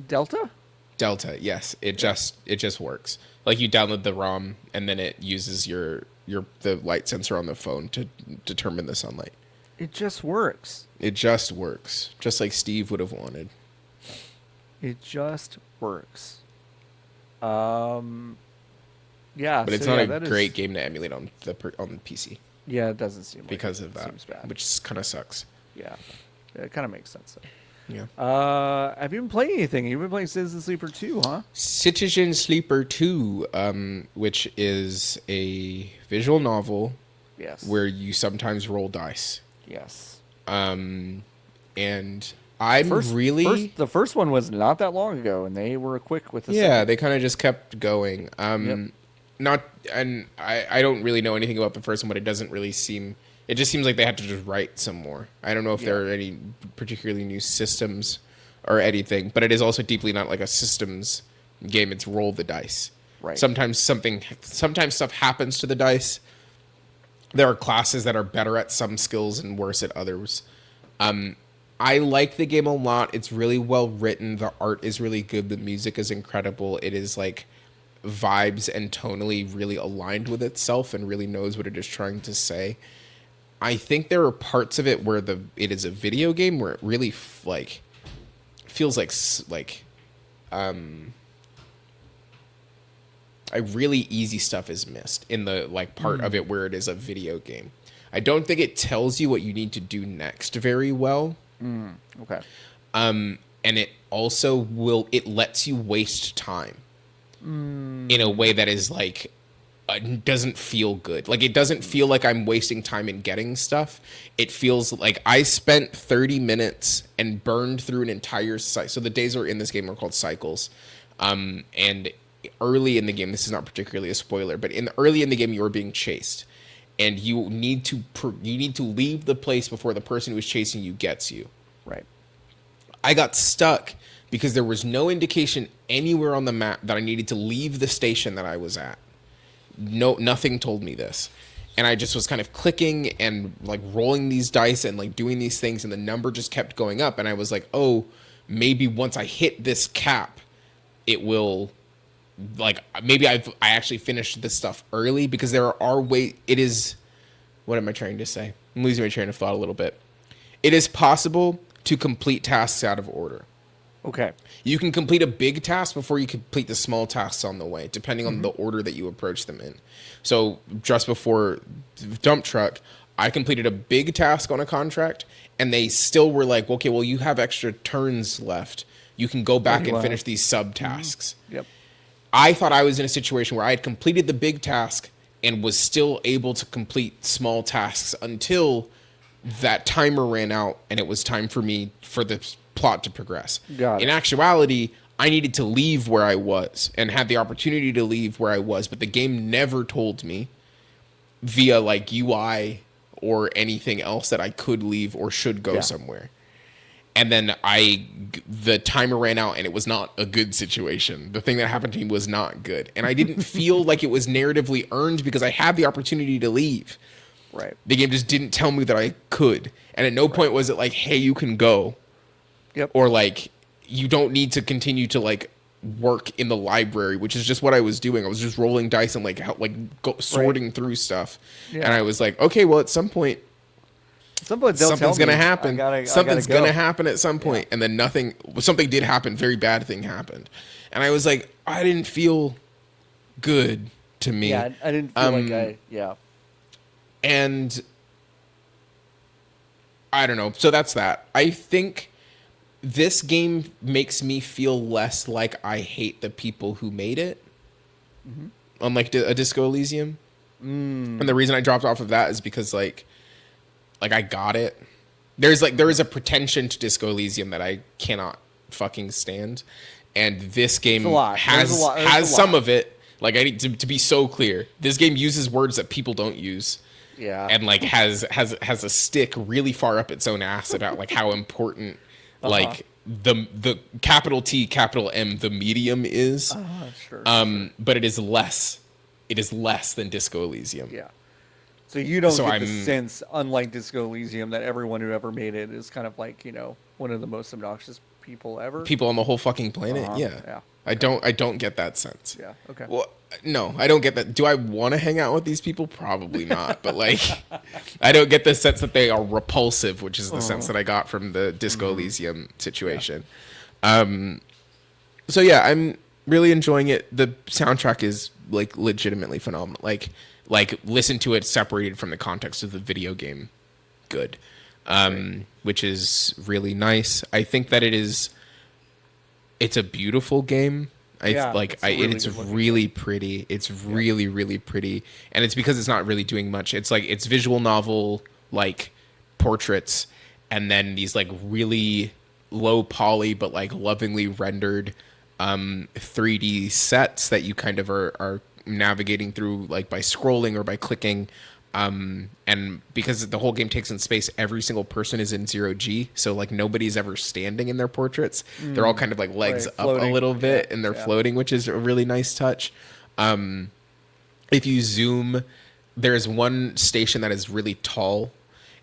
Delta? Delta, yes. It just works. Like you download the ROM and then it uses the light sensor on the phone to determine the sunlight. It just works. It just works. Just like Steve would have wanted. It just works. Yeah. But it's not a great game to emulate on the PC. Yeah, it doesn't seem like because of that, which kind of sucks. Yeah. It kind of makes sense. Yeah. Have you been playing anything? You've been playing Citizen Sleeper 2, huh? Citizen Sleeper 2, which is a visual novel Yes. where you sometimes roll dice. Yes. And I'm really... The first one was not that long ago, and they were quick with the Yeah, second. they kind of just kept going. Yep. I don't really know anything about the first one, but it doesn't really seem... It just seems like they had to just write some more. I don't know if there are any particularly new systems or anything, but it is also deeply not like a systems game. It's roll the dice. Right. Sometimes stuff happens to the dice. There are classes that are better at some skills and worse at others. I like the game a lot. It's really well written. The art is really good. The music is incredible. It is like vibes and tonally really aligned with itself and really knows what it is trying to say. I think there are parts of it where it is a video game where it really feels like really easy stuff is missed in the part of it where it is a video game. I don't think it tells you what you need to do next very well. Okay. And it also it lets you waste time in a way that is doesn't feel good. Like, it doesn't feel like I'm wasting time in getting stuff. It feels like I spent 30 minutes and burned through an entire cycle. So the days in this game are called cycles. And early in the game, this is not particularly a spoiler, but early in the game, you are being chased. And you need to leave the place before the person who is chasing you gets you. Right. I got stuck because there was no indication anywhere on the map that I needed to leave the station that I was at. No, nothing told me this. And I just was kind of clicking and rolling these dice and doing these things, and the number just kept going up. And I was like, oh, maybe once I hit this cap, it will maybe I actually finished this stuff early, because there are ways. It is, what am I trying to say? I'm losing my train of thought a little bit. It is possible to complete tasks out of order. Okay. You can complete a big task before you complete the small tasks on the way, depending on the order that you approach them in. So just before Dump Truck, I completed a big task on a contract, and they still were like, okay, well, you have extra turns left. You can go back and finish these sub-tasks. Yep. I thought I was in a situation where I had completed the big task and was still able to complete small tasks until that timer ran out and it was time for me for the plot to progress. Got it. In actuality, I needed to leave where I was and had the opportunity to leave where I was, but the game never told me via UI or anything else that I could leave or should go somewhere. And then the timer ran out, and it was not a good situation. The thing that happened to me was not good. And I didn't feel like it was narratively earned because I had the opportunity to leave. Right. The game just didn't tell me that I could. And at no point was it like, hey, you can go. Yep. Or you don't need to continue to work in the library, which is just what I was doing. I was just rolling dice and sorting through stuff. Yeah. And I was like, okay, well, at some point, something's gonna happen. Something's gonna happen at some point. And then something did happen. Very bad thing happened. And I was like, I didn't feel good to me. Yeah, I didn't feel And I don't know. So that's that. I think this game makes me feel less like I hate the people who made it. Mm-hmm. Unlike a Disco Elysium. And the reason I dropped off of that is because I got it. There is a pretension to Disco Elysium that I cannot fucking stand, and this game has some of it. I need to be so clear. This game uses words that people don't use. Yeah. And has a stick really far up its own ass about how important the capital T capital M the medium is. Sure. But it is less. It is less than Disco Elysium. Yeah. So you don't get the sense, unlike Disco Elysium, that everyone who ever made it is kind of one of the most obnoxious people ever. People on the whole fucking planet. Yeah. I don't get that sense. Yeah. Okay. Well, no, I don't get that. Do I want to hang out with these people? Probably not. But I don't get the sense that they are repulsive, which is the sense that I got from the Disco Elysium situation. Yeah. So yeah, I'm really enjoying it. The soundtrack is legitimately phenomenal. Listen to it separated from the context of the video game. Good. Great. which is really nice. I think that it's a beautiful game. Yeah, it's a really It's good looking really game. pretty. It's Yep. really really pretty, and it's because it's not really doing much. It's like it's visual novel like portraits, and then these like really low poly but like lovingly rendered 3D sets that you kind of are navigating through like by scrolling or by clicking. And because the whole game takes in space, every single person is in 0G, so like nobody's ever standing in their portraits. They're all kind of like legs Right, up a floating. little Yeah, bit and they're yeah. floating, which is a really nice touch. If you zoom, there's one station that is really tall,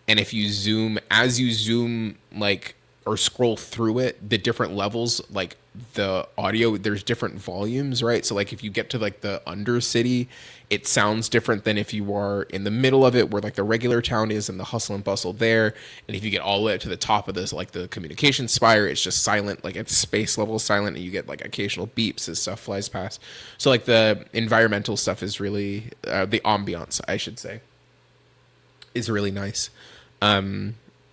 and if you zoom, as you zoom like or scroll through it, the different levels, like the audio, there's different volumes, right? So like if you get to like the undercity, it sounds different than if you are in the middle of it where like the regular town is and the hustle and bustle there. And if you get all the way up to the top of this, like the communication spire, it's just silent, like it's space level silent, and you get like occasional beeps as stuff flies past. So like the environmental stuff is really the ambiance, I should say, is really nice.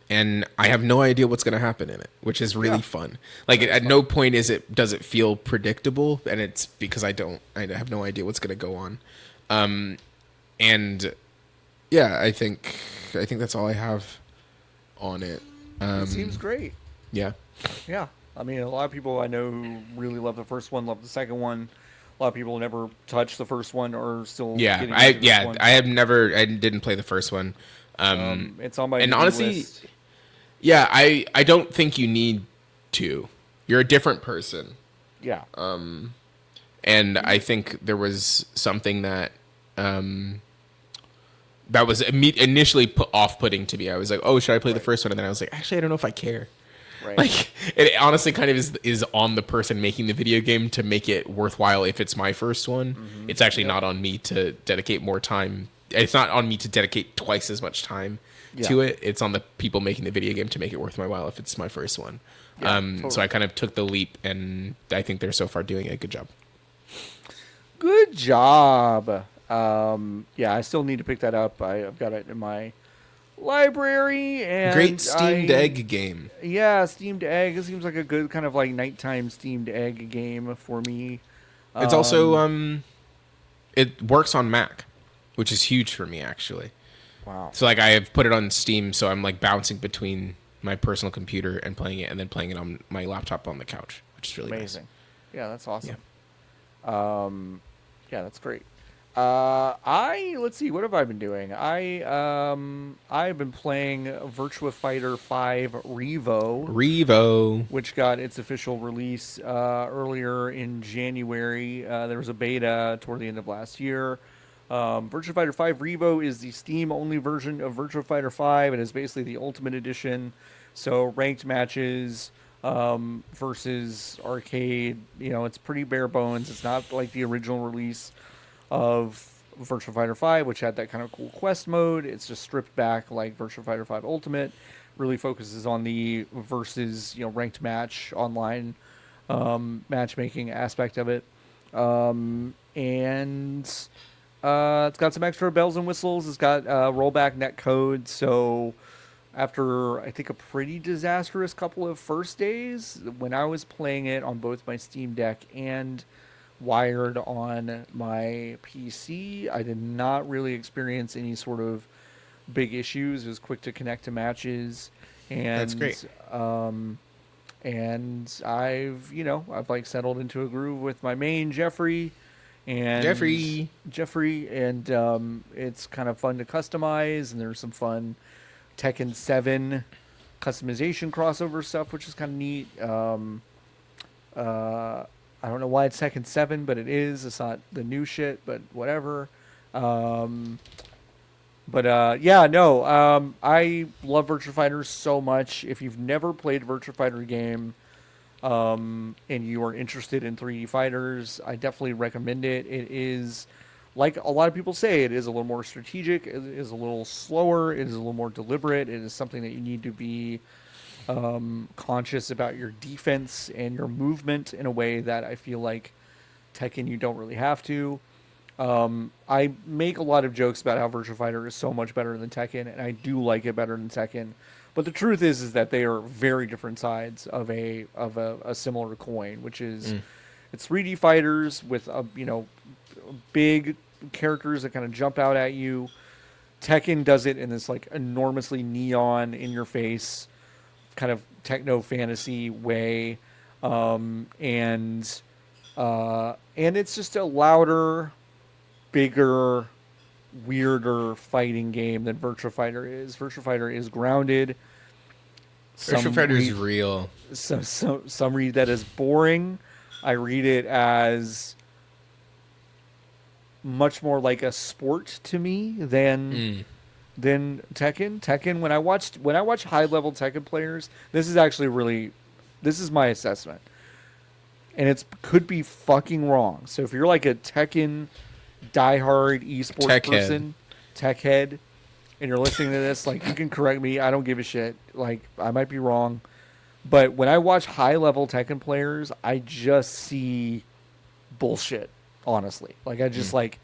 And I have no idea what's going to happen in it, which is really Yeah. fun. Like That is at fun. no point does it feel predictable, and it's because I have no idea what's going to go on. And yeah, I think that's all I have on it. It seems great. Yeah. Yeah. I mean, a lot of people I know who really love the first one, love the second one. A lot of people never touched the first one or are still getting into this one. I didn't play the first one. It's on my And to-do honestly, list. yeah, I don't think you need to. You're a different person. Yeah. And I think there was something that that was initially off-putting to me. I was like, "Oh, should I play the Right. first one?" And then I was like, "Actually, I don't know if I care." Right. Like, it honestly kind of is on the person making the video game to make it worthwhile. If it's my first one, it's actually Yep. not on me to dedicate more time. It's not on me to dedicate twice as much time Yeah. to it. It's on the people making the video game to make it worth my while. If it's my first one, Yeah, so I totally. kind of took the leap, and I think they're so far doing a good job. Good job. Yeah, I still need to pick that up. I've got it in my library, Great and steamed egg game. yeah, steamed egg. It seems like a good kind of like nighttime steamed egg game for me. It's also Um, it works on Mac, which is huge for me actually. wow, So like I have put it on Steam, so I'm like bouncing between my personal computer and playing it, and then playing it on my laptop on the couch, which is really amazing. Yeah, that's nice. awesome. Yeah, that's great. I let's see, what have I been doing? I've been playing Virtua Fighter 5 Yeah, Revo, R.E.V.O. which got its official release earlier in January. There was a beta toward the end of last year. Virtua Fighter 5 Revo is the Steam-only version of Virtua Fighter 5. It is basically the Ultimate Edition. So ranked matches versus arcade. You know, it's pretty bare bones. It's not like the original release of Virtua Fighter 5, which had that kind of cool quest mode. It's just stripped back like Virtua Fighter 5 Ultimate. Really focuses on the versus, ranked match online matchmaking aspect of it. And it's got some extra bells and whistles. It's got rollback net code. So after I think a pretty disastrous couple of first days, when I was playing it on both my Steam Deck and wired on my PC, I did not really experience any sort of big issues. It was quick to connect to matches, That's great. and I've like settled into a groove with my main and Jeffrey. Jeffrey, and it's kind of fun to customize, and there's some fun Tekken 7 customization crossover stuff, which is kind of neat. I don't know why it's Tekken 7, but it is. It's not the new shit, but whatever. Um, yeah, no. I love Virtua Fighter so much. If you've never played a Virtua Fighter game, and you are interested in 3D fighters, I definitely recommend it. It is, like a lot of people say, it is a little more strategic. It is a little slower. It is a little more deliberate. It is something that you need to be conscious about your defense and your movement in a way that I feel like Tekken you don't really have to. I make a lot of jokes about how Virtua Fighter is so much better than Tekken, and I do like it better than Tekken. But the truth is that they are very different sides of a similar coin, which is it's 3D fighters with big characters that kind of jump out at you. Tekken does it in this like enormously neon in your face kind of techno fantasy way, and it's just a louder, bigger, weirder fighting game than Virtua Fighter is. Virtua Fighter is grounded. Virtua Fighter is real. Some read that as boring. I read it as much more like a sport to me than Tekken. Tekken, when I watch high level Tekken players, this is my assessment. And it could be fucking wrong. So if you're like a Tekken diehard esports person, tech head, and you're listening to this, like, you can correct me. I don't give a shit. Like, I might be wrong. But when I watch high level Tekken players, I just see bullshit, honestly. Like, I just like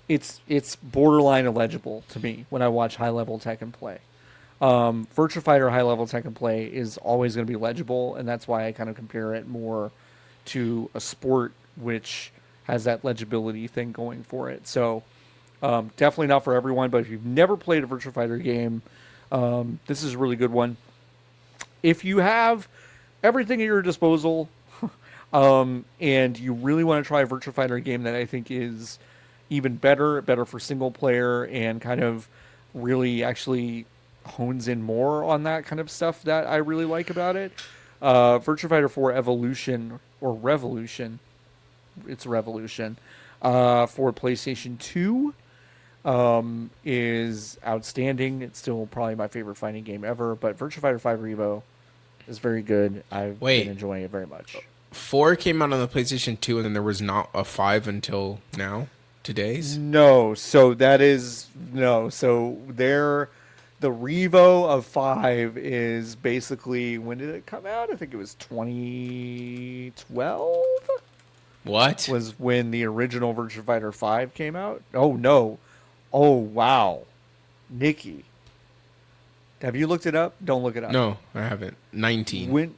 it's borderline illegible to me when I watch high level Tekken play. Virtua Fighter high level Tekken play is always going to be legible, and that's why I kind of compare it more to a sport which has that legibility thing going for it. So definitely not for everyone, but if you've never played a Virtua Fighter game, this is a really good one. If you have everything at your disposal and you really want to try a Virtua Fighter game that I think is even better for single player and kind of really actually hones in more on that kind of stuff that I really like about it, Virtua Fighter 4 Evolution or Revolution, it's Revolution, for PlayStation 2 is outstanding. It's still probably my favorite fighting game ever, but Virtua Fighter 5 R.E.V.O. is very good. I've been enjoying it very much. 4 came out on the PlayStation 2 and then there was not a 5 until now? Today's? No, so that is no. So the R.E.V.O. of 5 is basically, when did it come out? I think it was 2012. What? Was when the original Virtua Fighter 5 came out? Oh no. Oh wow. Niki. Have you looked it up? Don't look it up. No, I haven't. 19. When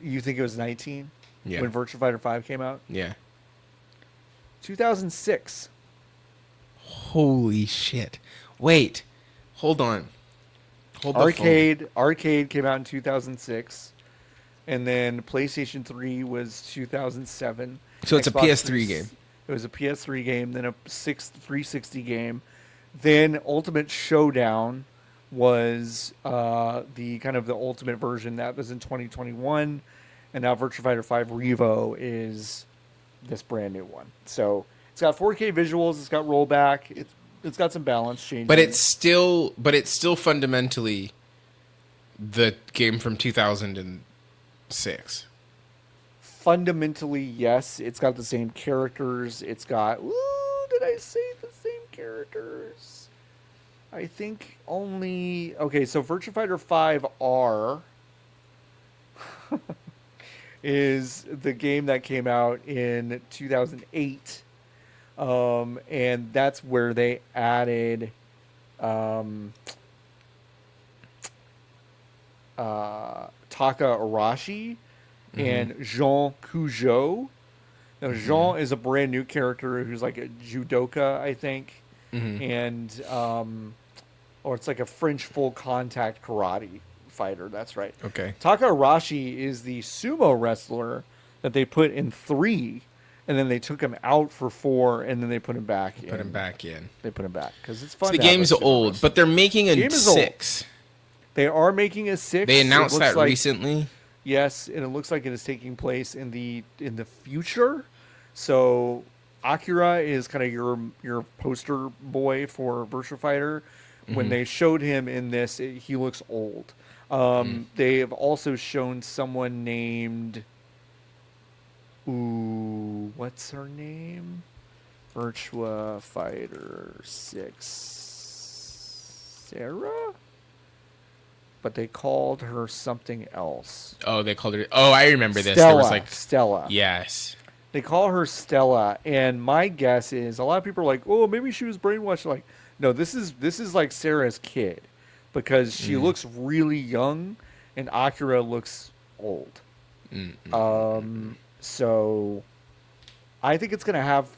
you think it was 19? Yeah. When Virtua Fighter 5 came out? Yeah. 2006. Holy shit. Wait. Hold on. Arcade came out in 2006. And then PlayStation 3 was 2007. So it's Xbox a PS3 game. It was a PS3 game, then a 360 game. Then Ultimate Showdown was the kind of the ultimate version that was in 2021. And now Virtua Fighter 5 R.E.V.O. is this brand new one. So it's got 4K visuals, it's got rollback, it's got some balance changes. But it's still fundamentally the game from 2006. Fundamentally, yes. It's got the same characters. It's got... Ooh, did I say the same characters? I think only... Okay, so Virtua Fighter 5 R is the game that came out in 2008. And that's where they added... Taka Arashi and Jean Cujo. Now, Jean is a brand new character who's like a judoka, I think. And, or it's like a French full contact karate fighter. That's right. Okay. Taka Arashi is the sumo wrestler that they put in 3, and then they took him out for 4, and then they put him back in. Put him back in. They put him back because it's fun. So the game's old, but they're making a 6. They are making a 6. They announced that recently. Yes, and it looks like it is taking place in the future. So Akira is kind of your poster boy for Virtua Fighter. When they showed him in this, he looks old. They have also shown someone named... Ooh, what's her name? Virtua Fighter 6. Sarah? But they called her something else. Oh, they called her... Oh, I remember this. Stella. There was like... Stella. Yes. They call her Stella, and my guess is a lot of people are like, "Oh, maybe she was brainwashed." Like, no, this is like Sarah's kid. because she looks really young and Akira looks old. So I think it's gonna have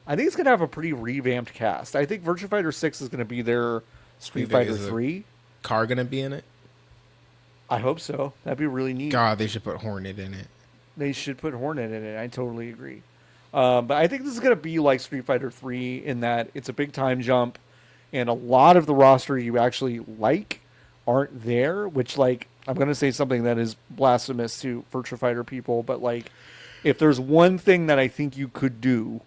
a pretty revamped cast. I think Virtua Fighter 6 is gonna be their Street Fighter 3. Car gonna be in it? I hope so. That'd be really neat. God, they should put Hornet in it. They should put Hornet in it. I totally agree. But I think this is going to be like Street Fighter 3 in that it's a big time jump, and a lot of the roster you actually like aren't there, which, like, I'm going to say something that is blasphemous to Virtua Fighter people, but, like, if there's one thing that I think you could do,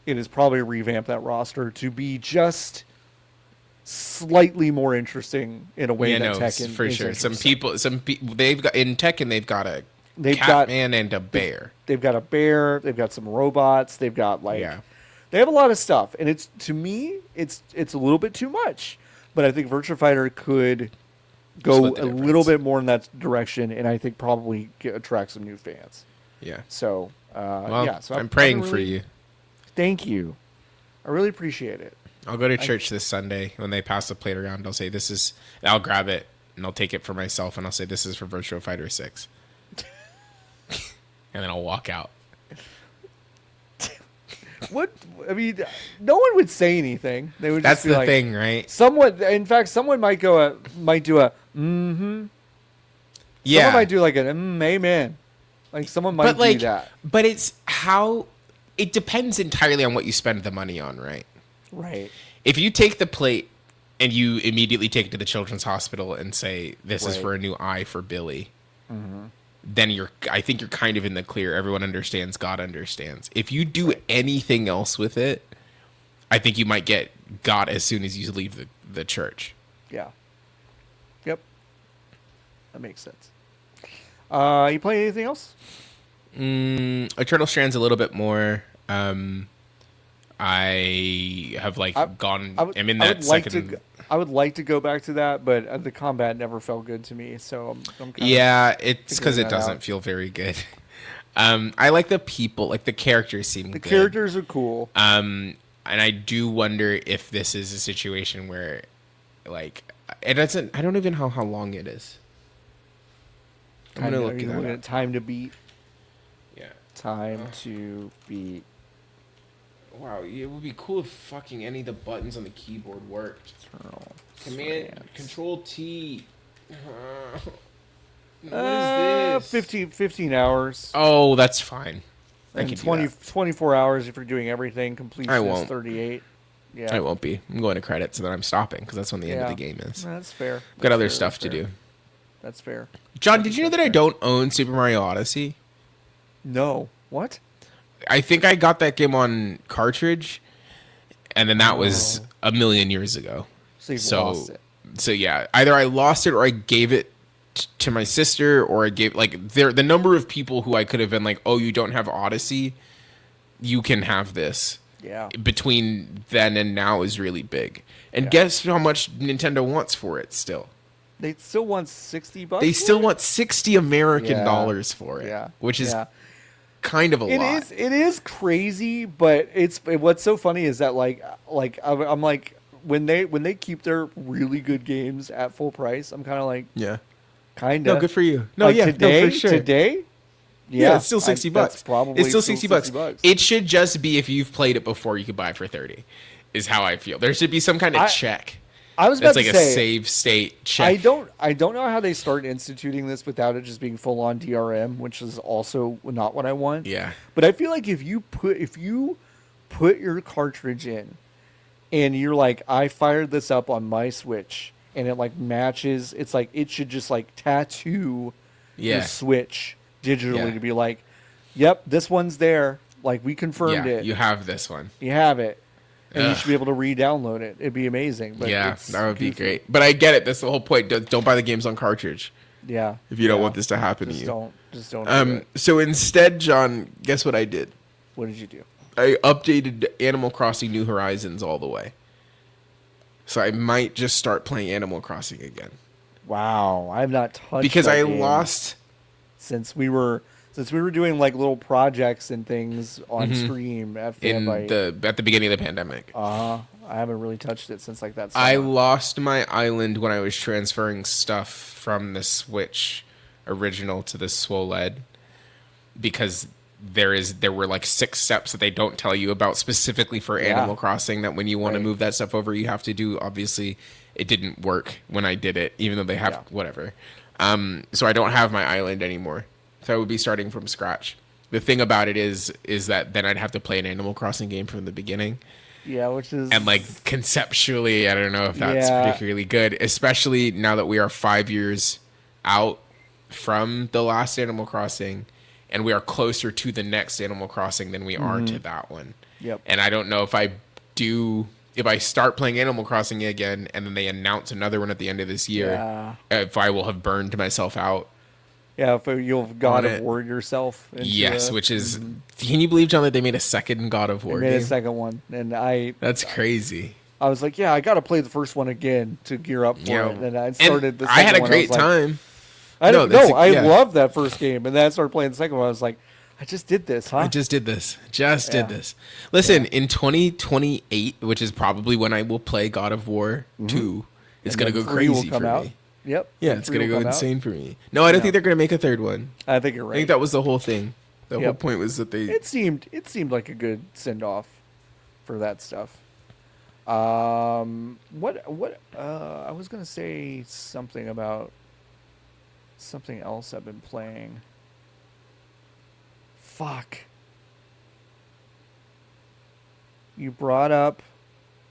it is probably revamp that roster to be just slightly more interesting in a way that Tekken for is sure. interesting. Some people they've got in Tekken a They've got Catman and a bear. They've got a bear. They've got some robots. They've got they have a lot of stuff, and it's to me it's a little bit too much. But I think Virtua Fighter could go a little bit more in that direction, and I think probably attract some new fans. Yeah. So So I'm praying for you. Thank you. I really appreciate it. I'll go to church this Sunday when they pass the plate around. I'll say this is. I'll grab it and I'll take it for myself, and I'll say this is for Virtua Fighter 6. And then I'll walk out. What? I mean, no one would say anything. They would. That's just be the thing, right? In fact, someone might do a mm-hmm. Yeah. Someone might do like an amen. Like someone might do that. But it's how. It depends entirely on what you spend the money on, right? Right. If you take the plate and you immediately take it to the children's hospital and say this is for a new eye for Billy. Mm-hmm. Then I think you're kind of in the clear. Everyone understands. God understands. If you do anything else with it, I think you might get got as soon as you leave the church. Yeah. Yep. That makes sense. You play anything else? Eternal Strands a little bit more. I have gone. I'm in that second. I would like to go back to that, but the combat never felt good to me. So I'm it's because it doesn't feel very good. I like the people, like the characters seem good. The characters are cool. And I do wonder if this is a situation where, like, it doesn't. I don't even know how long it is. I'm gonna look at Time to Beat. Yeah. Time to Beat. Wow, it would be cool if fucking any of the buttons on the keyboard worked. Control T. What is this? 15 hours. Oh, that's fine. And 24 hours if you're doing everything. Completion is 38. Yeah. I won't be. I'm going to credits and then I'm stopping because that's when the end of the game is. That's fair. Got other stuff to do. That's fair. John, did you know that I don't own Super Mario Odyssey? No. What? I think I got that game on cartridge, and then that was a million years ago. So you've lost it. So yeah, either I lost it or I gave it to my sister, or I gave the number of people who I could have been like, oh, you don't have Odyssey, you can have this. Yeah. Between then and now is really big. And guess how much Nintendo wants for it still? They still want $60. They still want $60 American dollars for it. Yeah. Which is kind of a lot. It is crazy, but what's so funny is that I'm like when they keep their really good games at full price, I'm kind of like kind of. No, good for you. No, like for sure. Today. Yeah, it's still $60. That's probably it's still $60. It should just be if you've played it before, you could buy it for $30. Is how I feel. There should be some kind of check. I was about to say, a save state check. I don't know how they start instituting this without it just being full on DRM, which is also not what I want. Yeah. But I feel like if you put your cartridge in and you're like, I fired this up on my Switch and it like matches, it's like it should just like tattoo your Switch digitally to be like, yep, this one's there. Like we confirmed it. You have this one. You have it. And you should be able to re-download it. It'd be amazing. But that would be great. But I get it. That's the whole point. Don't buy the games on cartridge. Yeah. If you don't want this to happen to you. Just don't do it. So instead, John, guess what I did? What did you do? I updated Animal Crossing New Horizons all the way. So I might just start playing Animal Crossing again. Wow. I've not touched because that I game lost since we were doing like little projects and things on stream at at the beginning of the pandemic. I I haven't really touched it since like that I summer. lost my island when I was transferring stuff from the Switch original to the SWOLED because there were like 6 steps that they don't tell you about specifically for Animal Crossing that when you want to move that stuff over you have to do. Obviously it didn't work when I did it, even though they have whatever. So I don't have my island anymore. So I would be starting from scratch. The thing about it is that then I'd have to play an Animal Crossing game from the beginning. Yeah, which is... And like conceptually, I don't know if that's particularly good, especially now that we are 5 years out from the last Animal Crossing and we are closer to the next Animal Crossing than we are to that one. Yep. And I don't know if I start playing Animal Crossing again and then they announce another one at the end of this year, if I will have burned myself out. Yeah, if you'll have God of War yourself. Yes, which is... Can you believe, John, that they made a second God of War game? They made a second one. And That's crazy. I was like, yeah, I got to play the first one again to gear up for it. And I started the second one. I had a great time. I loved that first game. And then I started playing the second one. I was like, I just did this, huh? I just did this. Did this. Listen, in 2028, which is probably when I will play God of War 2, it's going to go crazy for me. Yep. Yeah, it's going to go insane for me. No, I don't think they're going to make a third one. I think you're right. I think that was the whole thing. The whole point was that they... It seemed like a good send-off for that stuff. I was going to say something about something else I've been playing. Fuck. You brought up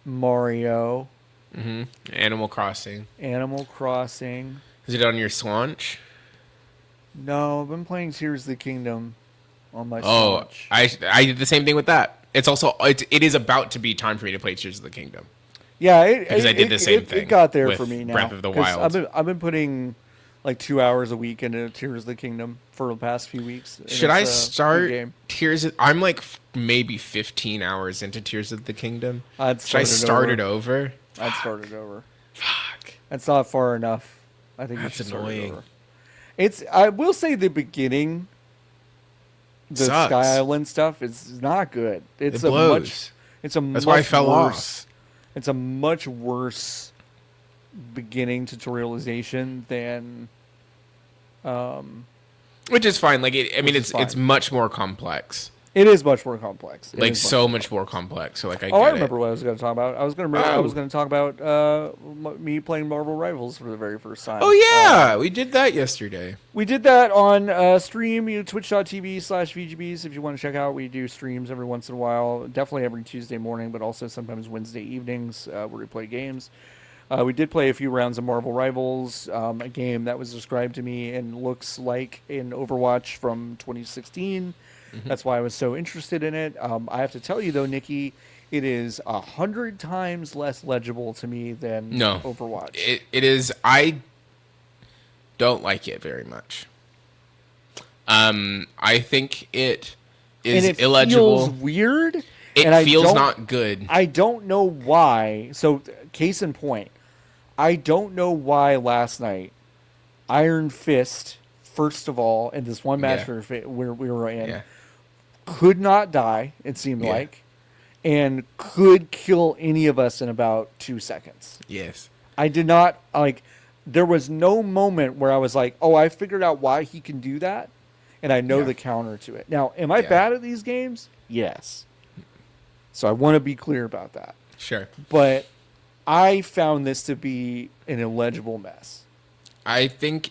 Mario. Mm-hmm. Animal Crossing. Is it on your Switch? No, I've been playing Tears of the Kingdom on my Switch. I did the same thing with that. It is about to be time for me to play Tears of the Kingdom. Yeah, because I did the same thing. It got there for me now. Breath of the Wild. I've been putting like 2 hours a week into Tears of the Kingdom for the past few weeks. Should I start Tears? I'm like maybe 15 hours into Tears of the Kingdom. Should I start it over? I'd start it over. Fuck. That's not far enough. I think that's you should annoying. Start it over. I will say the beginning, the Sky Island stuff is not good. It's That's why I fell off. It's a much worse beginning tutorialization than which is fine. Like it's much more complex. It is much more complex. Much more complex. So like I remember what I was going to talk about. I was going to talk about me playing Marvel Rivals for the very first time. Oh yeah, we did that yesterday. We did that on stream, twitch.tv/VGBs. If you want to check out, we do streams every once in a while. Definitely every Tuesday morning, but also sometimes Wednesday evenings where we play games. We did play a few rounds of Marvel Rivals, a game that was described to me and looks like an Overwatch from 2016. Mm-hmm. That's why I was so interested in it. I have to tell you, though, Niki, it is 100 times less legible to me than Overwatch. It is. I don't like it very much. I think it is illegible. It feels weird. It feels not good. I don't know why. So, case in point, I don't know why last night Iron Fist, first of all, in this one match where we were in, could not die, it seemed like, and could kill any of us in about 2 seconds. Yes. I did not, there was no moment where I was like, oh, I figured out why he can do that, and I know the counter to it. Now, am I bad at these games? Yes. So I want to be clear about that. Sure. But I found this to be an illegible mess. I think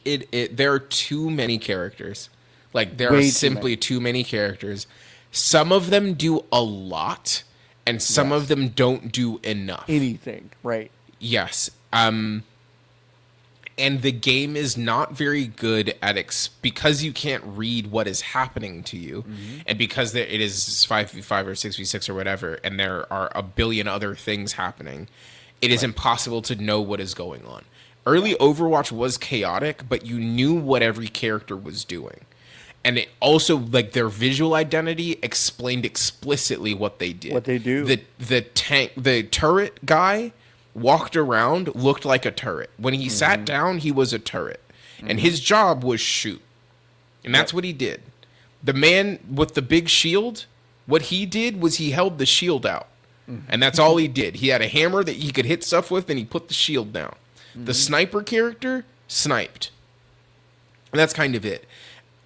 there are too many characters. Like, there are simply too many characters. Some of them do a lot, and some of them don't do enough. Anything, right. Yes. And the game is not very good at because you can't read what is happening to you, and because it is 5v5 or 6v6 or whatever, and there are a billion other things happening, it is impossible to know what is going on. Early Overwatch was chaotic, but you knew what every character was doing. And it also, like, their visual identity explained explicitly what they did. What they do. The turret guy walked around, looked like a turret. When he sat down, he was a turret. And his job was shoot. And that's what he did. The man with the big shield, what he did was he held the shield out. And that's all he did. He had a hammer that he could hit stuff with, and he put the shield down. The sniper character sniped. And that's kind of it.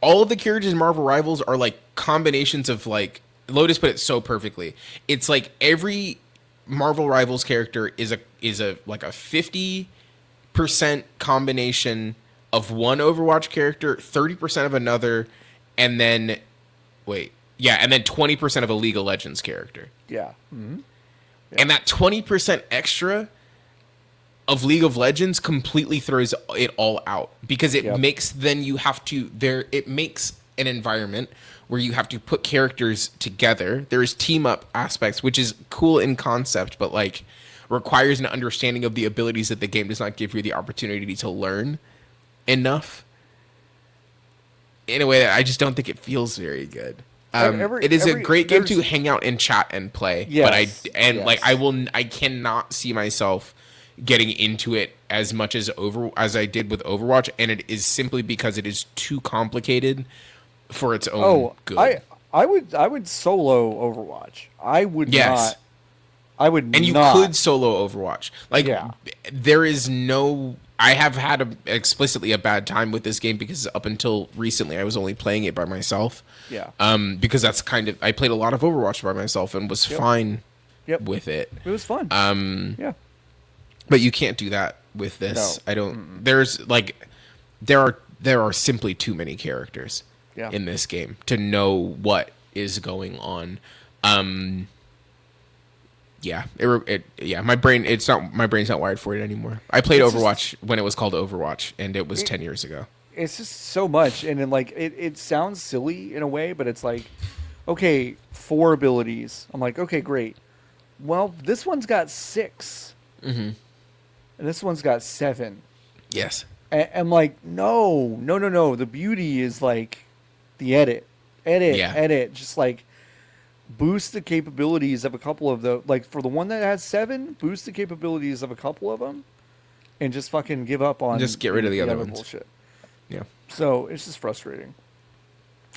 All of the characters in Marvel Rivals are like combinations of like, Lotus put it so perfectly. It's like every Marvel Rivals character is a like a 50% combination of one Overwatch character, 30% of another, and then 20% of a League of Legends character. Yeah. Mm-hmm. And that 20% extra of League of Legends completely throws it all out, because it makes it makes an environment where you have to put characters together. There's team up aspects, which is cool in concept, but like requires an understanding of the abilities that the game does not give you the opportunity to learn enough, in a way that I just don't think it feels very good. It is a great game to hang out and chat and play. Yes, but I cannot see myself getting into it as much as I did with Overwatch, and it is simply because it is too complicated for its own good. I would solo Overwatch. I would not. I would and you not. could solo Overwatch. Like there is no. I have had explicitly a bad time with this game, because up until recently I was only playing it by myself. Yeah. Because that's I played a lot of Overwatch by myself and was fine with it. It was fun. Yeah. But you can't do that with this. No. I don't. There's like, there are simply too many characters in this game to know what is going on. My brain's not wired for it anymore. I played Overwatch when it was called Overwatch, and it was 10 years ago. It's just so much, and then like it sounds silly in a way, but it's like, okay, 4 abilities. I'm like, okay, great. Well, this one's got 6, and this one's got 7. Yes. And I'm like, no. The beauty is like the edit. Just like boost the capabilities of a couple of the, like for the one that has 7, boost the capabilities of a couple of them, and just fucking give up on. Just get rid of the other ones. Bullshit. Yeah. So it's just frustrating.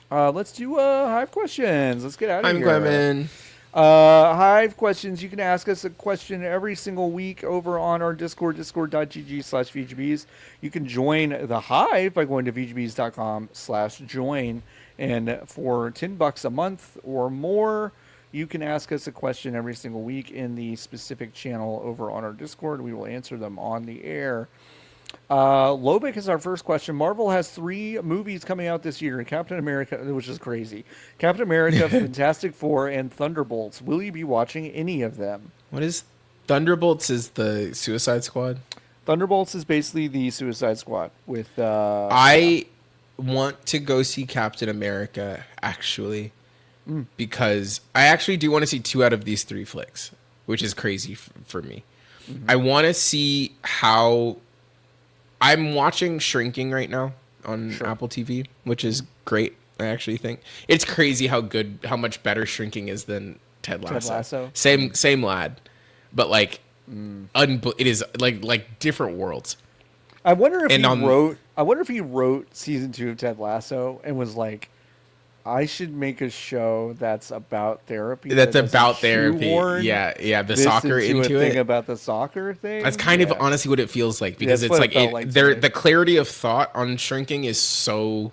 Let's do Hive questions. Let's get out of here. I'm Clement. Hive questions. You can ask us a question every single week over on our Discord, discord.gg/VGBs. You can join the Hive by going to vgbs.com/join. And for $10 a month or more, you can ask us a question every single week in the specific channel over on our Discord. We will answer them on the air. Lobik is our first question. Marvel has 3 movies coming out this year: Captain America, which is crazy, Captain America, Fantastic Four, and Thunderbolts. Will you be watching any of them? What is Thunderbolts? Is the Suicide Squad? Thunderbolts is basically the Suicide Squad with. I want to go see Captain America, actually, because I actually do want to see 2 out of these 3 flicks, which is crazy for me. I want to see how. I'm watching Shrinking right now on Apple TV, which is great. I actually think it's crazy how much better Shrinking is than Ted Lasso. Same lad, but like, it is like different worlds. I wonder if he wrote season 2 of Ted Lasso and was like, I should make a show that's about therapy. That's about therapy. Yeah. The soccer into it. Thing about the soccer thing. That's kind of honestly what it feels like, because it's like the clarity of thought on Shrinking is so.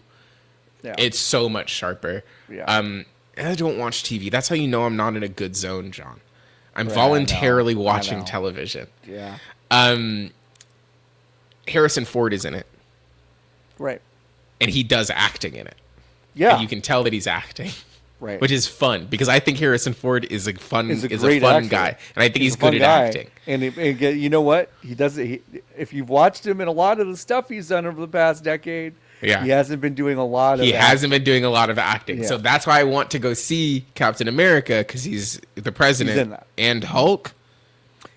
Yeah. It's so much sharper. Yeah. I don't watch TV. That's how you know I'm not in a good zone, John. I'm voluntarily watching television. Yeah. Harrison Ford is in it. Right. And he does acting in it. Yeah. And you can tell that he's acting. Right. Which is fun, because I think Harrison Ford is a fun guy, and I think he's good at acting. And you know what? He does it. If you've watched him in a lot of the stuff he's done over the past decade, he hasn't been doing a lot of acting. Yeah. So that's why I want to go see Captain America, because he's the president and Hulk.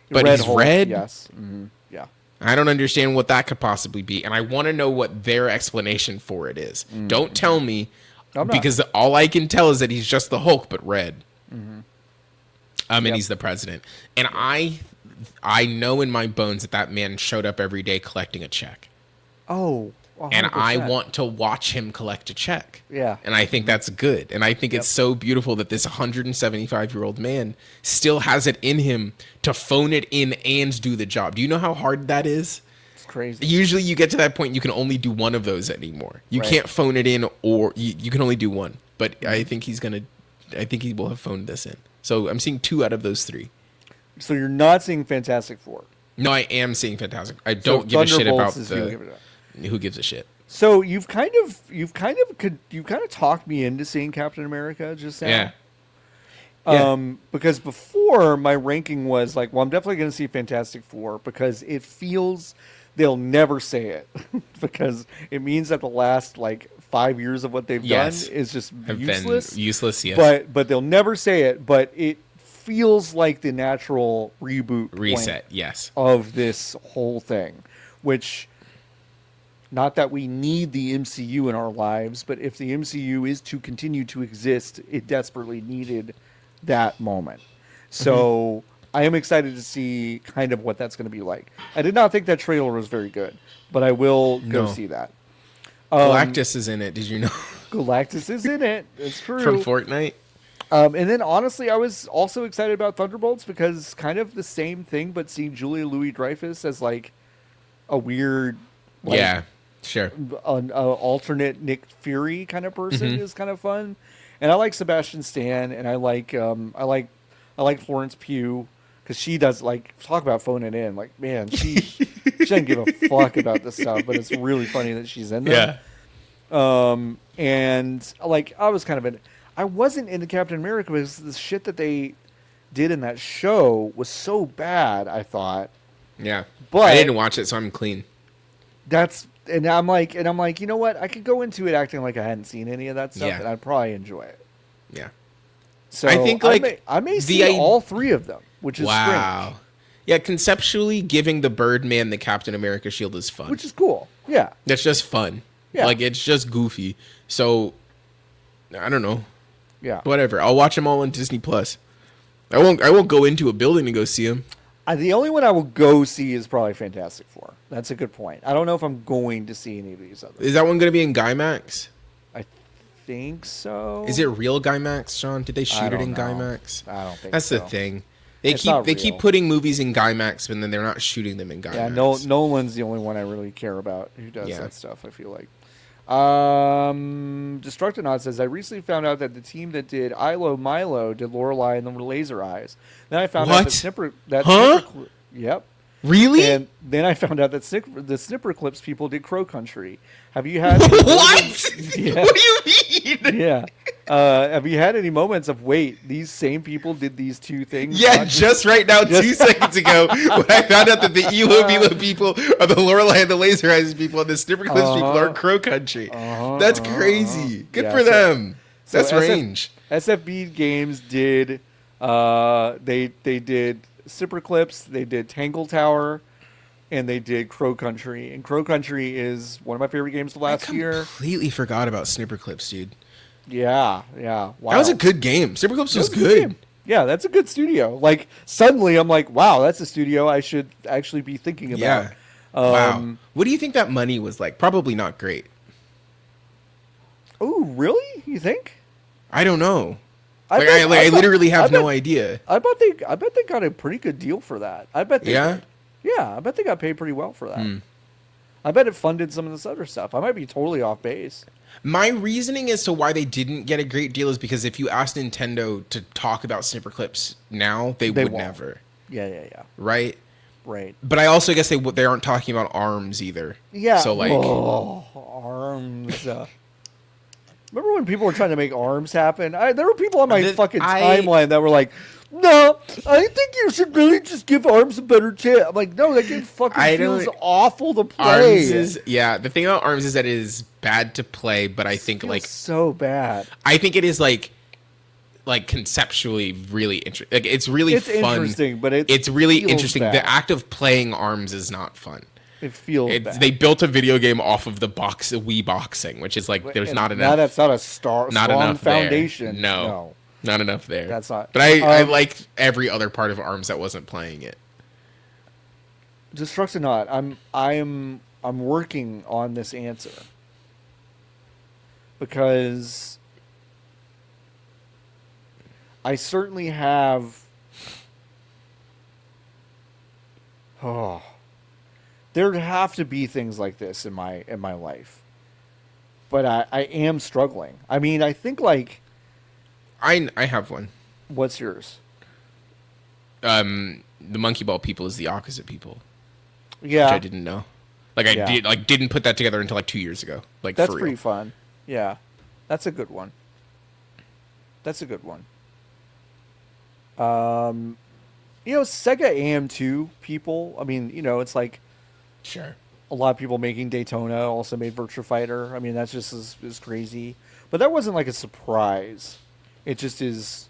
But he's Hulk, red. Yes. Mm-hmm. Yeah. I don't understand what that could possibly be, and I want to know what their explanation for it is. Mm-hmm. Don't tell me, because all I can tell is that he's just the Hulk, but red. Mm-hmm. And he's the president. And I know in my bones that man showed up every day collecting a check. Oh, and I 100%. want to watch him collect a check. Yeah. And I think that's good. And I think it's so beautiful that this 175-year-old man still has it in him to phone it in and do the job. Do you know how hard that is? It's crazy. Usually you get to that point, you can only do one of those anymore. You Right. can't phone it in, or you can only do one. But I think I think he will have phoned this in. So I'm seeing 2 out of those 3. So you're not seeing Fantastic Four. No, I am seeing Fantastic. I So don't give a shit about Thunderbolts is who give it up. who gives a shit. So you've kind of talked me into seeing Captain America just now. Yeah. Because before my ranking was like, well, I'm definitely going to see Fantastic Four because it feels they'll never say it because it means that the last like 5 years of what they've Yes. done is just Have useless. been useless, yes. But they'll never say it. But it feels like the natural reboot point Reset, yes. of this whole thing, which. Not that we need the MCU in our lives, but if the MCU is to continue to exist, it desperately needed that moment. So I am excited to see kind of what that's going to be like. I did not think that trailer was very good, but I will go No. see that. Galactus is in it. Did you know? Galactus is in it. It's true. From Fortnite. And then honestly, I was also excited about Thunderbolts because kind of the same thing, but seeing Julia Louis-Dreyfus as like a weird, like, Yeah, sure. an alternate Nick Fury kind of person is kind of fun. And I like Sebastian Stan, and I like Florence Pugh because she does like talk about phoning it in. Like, man, she doesn't give a fuck about this stuff, but it's really funny that she's in there. And like I was kind of I wasn't into Captain America because the shit that they did in that show was so bad. I thought. Yeah. But I didn't watch it, so I'm clean. And I'm like, you know what? I could go into it acting like I hadn't seen any of that stuff, Yeah. and I'd probably enjoy it. Yeah. So I think, like, I may see all 3 of them, which is strange, Yeah, conceptually, giving the Birdman the Captain America shield is fun. which is cool. Yeah, That's just fun. Yeah. Like, it's just goofy. So, I don't know. yeah. Whatever. I'll watch them all on Disney Plus. I won't go into a building to go see them. The only one I will go see is probably Fantastic Four. That's a good point. I don't know if I'm going to see any of these others. Is that one going to be in Guymax? I think so. Is it real Guymax, Sean? Did they shoot it don't in know. Guymax? I don't think That's so. the thing. It's not They real. keep putting movies in Guymax, but then they're not shooting them in Guymax. Yeah, Nolan's the only one I really care about who does Yeah. that stuff, I feel like. Destructonaut says, I recently found out that the team that did Ilo Milo did Lorelei and the Laser Eyes. Then I found out What? that Snipper... That Huh? Snipper, yep. Really? And then I found out that the Snipper Clips people did Crow Country. Have you had... What? Yeah. What do you mean? Yeah. Have you had any moments of, wait, these same people did these 2 things? Yeah, not just right now, 2 seconds ago, when I found out that the Elo Milo people are the Lorelei and the Laser Eyes people and the Snipper Clips people are Crow Country. That's crazy. Good Yeah, for them. so That's range. SFB Games did they did Snipper Clips, they did Tangle Tower, and they did Crow Country. And Crow Country is one of my favorite games of last year. Completely forgot about Snipper Clips, dude. Yeah. Wow. That was a good game. Snipper Clips was That a good. game. Yeah, that's a good studio. Like suddenly I'm like, wow, that's a studio I should actually be thinking about. Yeah. Wow. What do you think that money was like? Probably not great. Oh, really? You think? I don't know. I literally have no bet- idea. I bet they got a pretty good deal for that. I bet they Yeah? did. Yeah, I bet they got paid pretty well for that. Hmm. I bet it funded some of this other stuff. I might be totally off base. My reasoning as to why they didn't get a great deal is because if you asked Nintendo to talk about Snipper Clips now, they would won't. never. Yeah. Right? Right. But I also guess they aren't talking about ARMS either. Yeah. So like, ARMS. Remember when people were trying to make ARMS happen? There were people on my fucking I- timeline that were like, "No, I think you should really just give ARMS a better chance." I'm like, "No, that game fucking feels awful to play." ARMS is the thing about ARMS is that it is bad to play, but I think Feels like so bad. I think it is like conceptually really interesting. Like it's really It's fun. interesting, but it's really feels interesting. bad. The act of playing ARMS is not fun. It feels bad. They built a video game off of the Wii boxing, which is like there's not enough. That's not a strong enough foundation. There. No, not enough there. That's not. But I like every other part of ARMS that wasn't playing it. Destructonaut. I'm working on this answer because I certainly have. Oh, there'd have to be things like this in my life, but I am struggling. I mean, I think like, I have one. what's yours? The monkey ball people is the opposite people, which Yeah, I didn't know. Like I Yeah. didn't put that together until like 2 years ago. Like that's for pretty real. fun. Yeah, that's a good one. That's a good one. Um, Sega AM2 people. I mean, it's like Sure. a lot of people making Daytona also made Virtua Fighter. I mean, that's just as crazy. But that wasn't like a surprise. It just is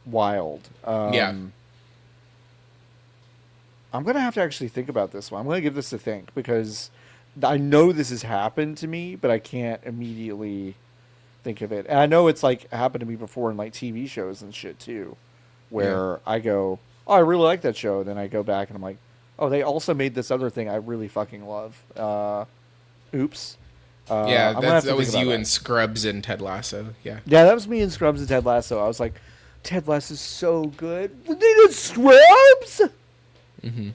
wild. Yeah. I'm going to have to actually think about this one. I'm going to give this a think because I know this has happened to me, but I can't immediately think of it. And I know it's like happened to me before in like TV shows and shit too, where I go, "Oh, I really like that show." Then I go back and I'm like, "Oh, they also made this other thing I really fucking love." Oops. Yeah, I'm gonna have to that think was about you that. and Scrubs and Ted Lasso. Yeah. Yeah, that was me in Scrubs and Ted Lasso. I was like, Ted Lasso's so good. We needed Scrubs? Mm-hmm.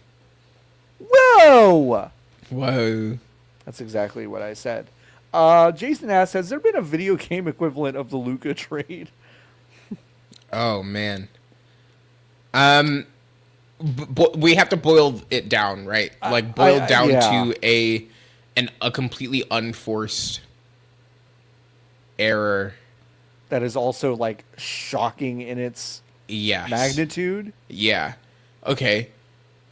Whoa! Whoa. That's exactly what I said. Jason asks, has there been a video game equivalent of the Luca trade? Oh man. We have to boil it down, right? Like boil down yeah. to a completely unforced error. That is also like shocking in its Yes. magnitude. Yeah. Okay.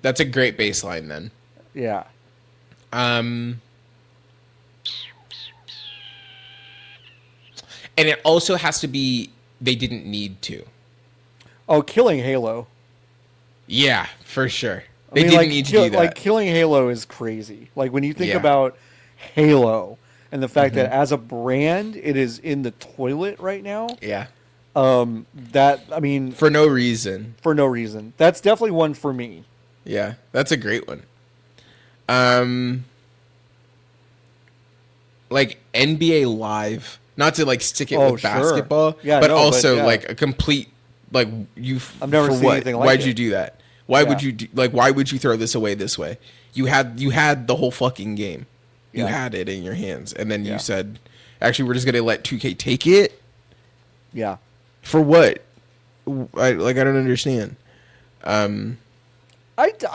That's a great baseline then. Yeah. And it also has to be they didn't need to. Oh, killing Halo. Yeah, for sure. I They mean, didn't like, need to do that. Like killing Halo is crazy. Like when you think Yeah. about Halo and the fact that as a brand it is in the toilet right now. Yeah. That I mean, For no reason. for no reason. That's definitely one for me. Yeah, that's a great one. Like NBA Live, not to like stick it Oh, with sure. basketball, Yeah, but no, but also yeah. like a complete like I've never for seen what? anything like Why'd it. you do that? Why would Yeah. you do, like why would you throw this away this way? You had the whole fucking game. You Yeah. had it in your hands, and then Yeah. you said, "Actually, we're just gonna let 2K take it." Yeah. For what? I don't understand. But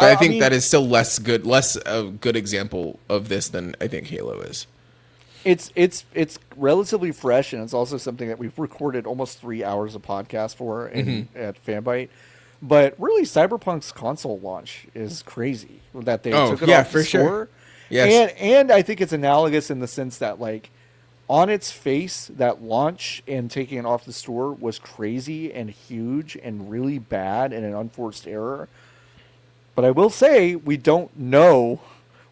I think mean, that is still less a good example of this than I think Halo is. it's relatively fresh, and it's also something that we've recorded almost 3 hours of podcast for at Fanbyte. But really, Cyberpunk's console launch is crazy that they took it off the store. Yes. And I think it's analogous in the sense that like on its face, that launch and taking it off the store was crazy and huge and really bad and an unforced error. But I will say we didn't know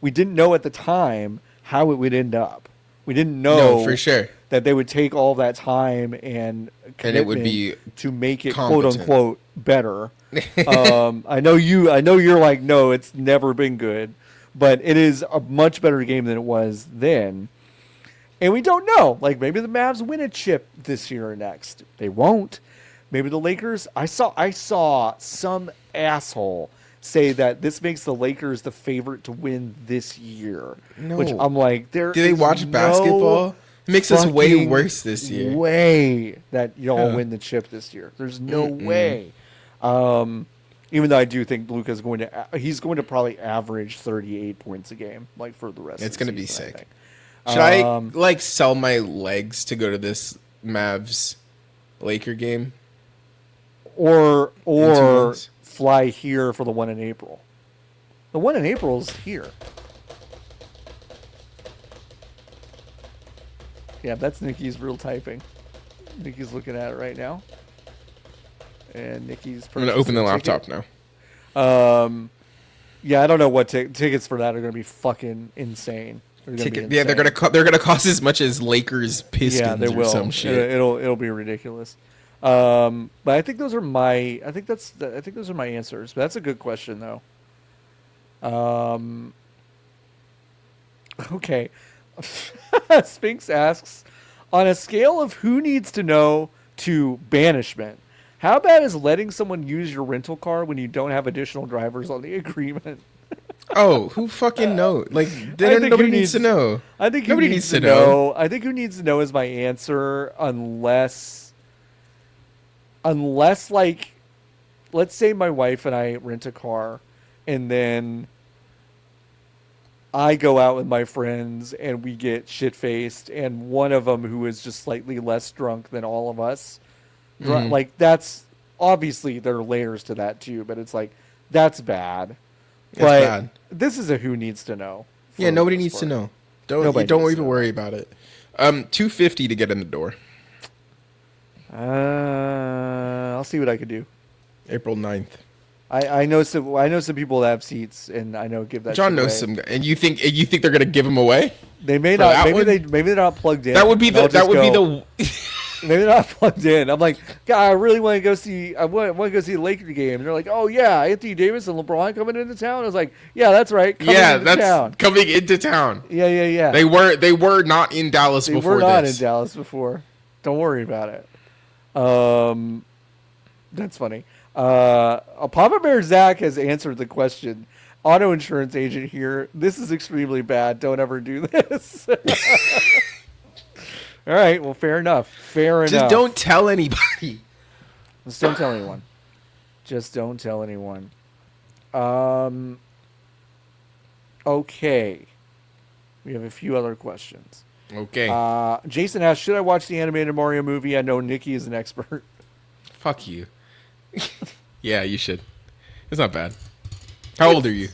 at the time how it would end up. We didn't know No, for sure. that they would take all that time and And it would be commitment to make it competent. quote unquote better. I know you're like, no, it's never been good, but it is a much better game than it was then. And we don't know. Like maybe the Mavs win a chip this year or next. They won't. Maybe the Lakers. I saw some asshole say that this makes the Lakers the favorite to win this year. No. Which I'm like, Do they watch basketball? It makes us way fucking worse this year. Way that y'all Yeah. win the chip this year. There's no way. Even though I do think Luka's he's going to probably average 38 points a game, like for the rest. It's of the going to be season, I sick. think. Should I like sell my legs to go to this Mavs Laker game? Or months? fly here for the one in April. The one in April is here. Yeah, that's Nikki's real typing. Nikki's looking at it right now. And Nikki's I'm going to open the purchased a laptop ticket. now. Yeah, I don't know what tickets for that are going to be fucking insane. They're gonna cost as much as Lakers Pistons yeah, they will. or some shit. It'll be ridiculous. But I think those are my those are my answers. But that's a good question though. Okay. Sphinx asks, on a scale of who needs to know to banishment, how bad is letting someone use your rental car when you don't have additional drivers on the agreement? Oh, who fucking know? Like, I think nobody who needs to know. I think who Nobody needs needs to to know. know. I think who needs to know is my answer, unless like, let's say my wife and I rent a car, and then I go out with my friends and we get shit faced, and one of them who is just slightly less drunk than all of us, Mhm. like that's obviously there are layers to that too, but it's like that's bad. It's But bad. this is a who needs to know. Yeah, For the nobody most needs to part. know. Nobody Don't needs to even know. worry about it. 250 to get in the door. I'll see what I could do. April 9th. I know some people that have seats, and I know give that. John shit knows away. some, and you think they're gonna give them away? They may for not. that Maybe they're not plugged in. That would be and I'll the. That just would be go, the. Maybe they're not plugged in. I'm like, God, I really want to go see. I want to go see the Laker game. And they're like, Oh yeah, Anthony Davis and LeBron coming into town. I was like, Yeah, that's right. Coming Yeah, into that's town. coming into town. Yeah. They were not in Dallas They before were not this. in Dallas before. Don't worry about it. That's funny. Papa Bear Zach has answered the question. Auto insurance agent here. This is extremely bad. Don't ever do this. All right. Well, fair enough. Fair enough. Just don't tell anybody. Just don't tell anyone. Just don't tell anyone. Okay. We have a few other questions. Okay. Jason asks, should I watch the animated Mario movie? I know Niki is an expert. Fuck you. Yeah, you should. It's not bad. How old are you?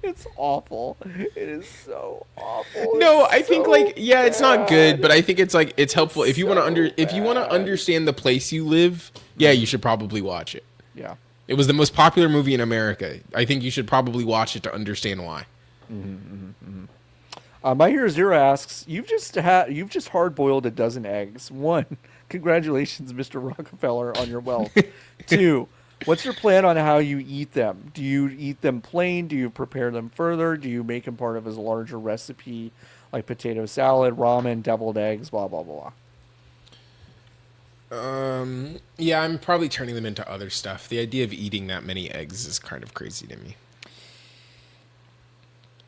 It's awful. It is so awful. No, It's I think so like yeah, it's not good, bad. but I think it's like it's helpful if you want to So if you want to bad. understand the place you live. Yeah, you should probably watch it. Yeah. It was the most popular movie in America. I think you should probably watch it to understand why. My Hero Zero asks, you've just hard boiled a dozen eggs. 1, congratulations, Mr. Rockefeller, on your wealth. 2, what's your plan on how you eat them? Do you eat them plain? Do you prepare them further? Do you make them part of a larger recipe like potato salad, ramen, deviled eggs, blah blah blah? Yeah, I'm probably turning them into other stuff. The idea of eating that many eggs is kind of crazy to me.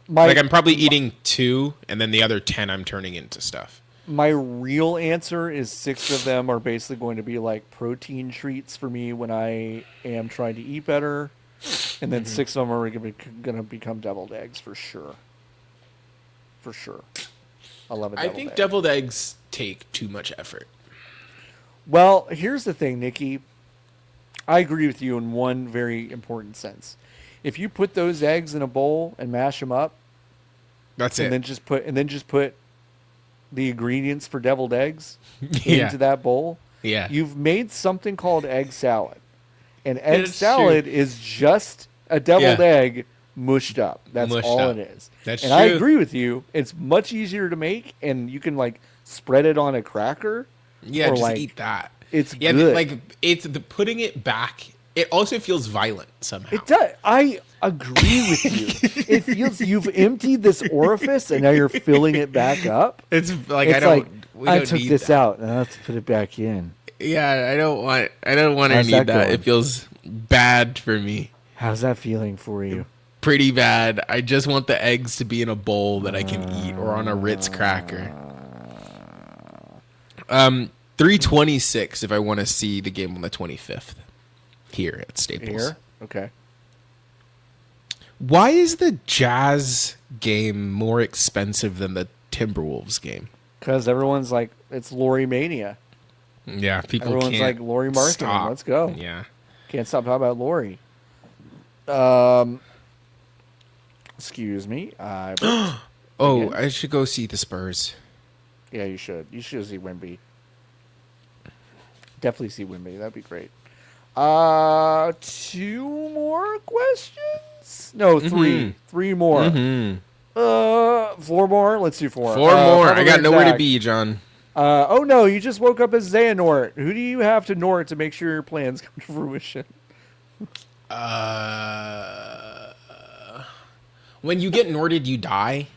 Like I'm probably eating 2, and then the other 10 I'm turning into stuff. My real answer is 6 of them are basically going to be like protein treats for me when I am trying to eat better, and then 6 of them are going to become deviled eggs for sure. For sure, I love it. I think deviled eggs take too much effort. Well, here's the thing, Nikki. I agree with you in one very important sense. If you put those eggs in a bowl and mash them up, That's and it. then just put the ingredients for deviled eggs Yeah. into that bowl, Yeah. you've made something called egg salad. And egg It's salad is just a deviled egg mushed up. That's Mushed all up. it is. That's and I true. agree with you. It's much easier to make, and you can like spread it on a cracker. Yeah, or, just like, eat that. It's Yeah, good. like it's the putting it back. It also feels violent somehow. It does. I agree with you. It feels you've emptied this orifice and now you're filling it back up. It's like It's I don't. like we I don't took need this that. out. Now let's put it back in. Yeah, I don't want to How's need that that. going? It feels bad for me. How's that feeling for you? Pretty bad. I just want the eggs to be in a bowl that I can eat or on a Ritz cracker. 326 if I want to see the game on the 25th here at Staples. Here? Okay. Why is the Jazz game more expensive than the Timberwolves game? Because everyone's like, it's Lori Mania. Yeah, people Everyone's can't like, Lori Marketing, stop. let's go. Yeah. Can't stop talking about Lori. Excuse me. Oh, Again? I should go see the Spurs. Yeah, you should. You should see Wimby. Definitely see Wimby. That'd be great. 2 more questions? No, 3. 3 more. 4 more? Let's do 4. 4 more. I got nowhere to Zach. be, John. Oh no, you just woke up as Xehanort. Who do you have to Nort to make sure your plans come to fruition? When you get Norded, you die.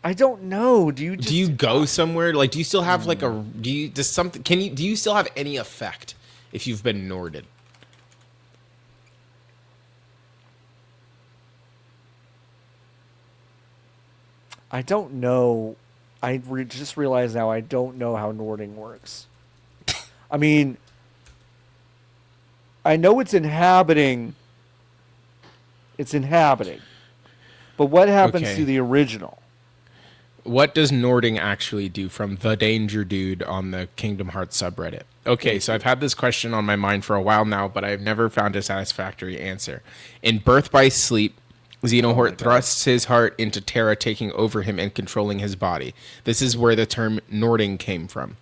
I don't know. Do you go somewhere? Like, do you still have like a? Do you does something? Can you? Do you still have any effect if you've been Norded? I don't know. Just realized now I don't know how Nording works. I mean, I know it's inhabiting. It's inhabiting. But what happens Okay. to the original? What does Nording actually do from the Danger Dude on the Kingdom Hearts subreddit? Okay, so I've had this question on my mind for a while now, but I've never found a satisfactory answer. In Birth by Sleep, Xenohort thrusts his heart into Terra, taking over him and controlling his body. This is where the term Nording came from.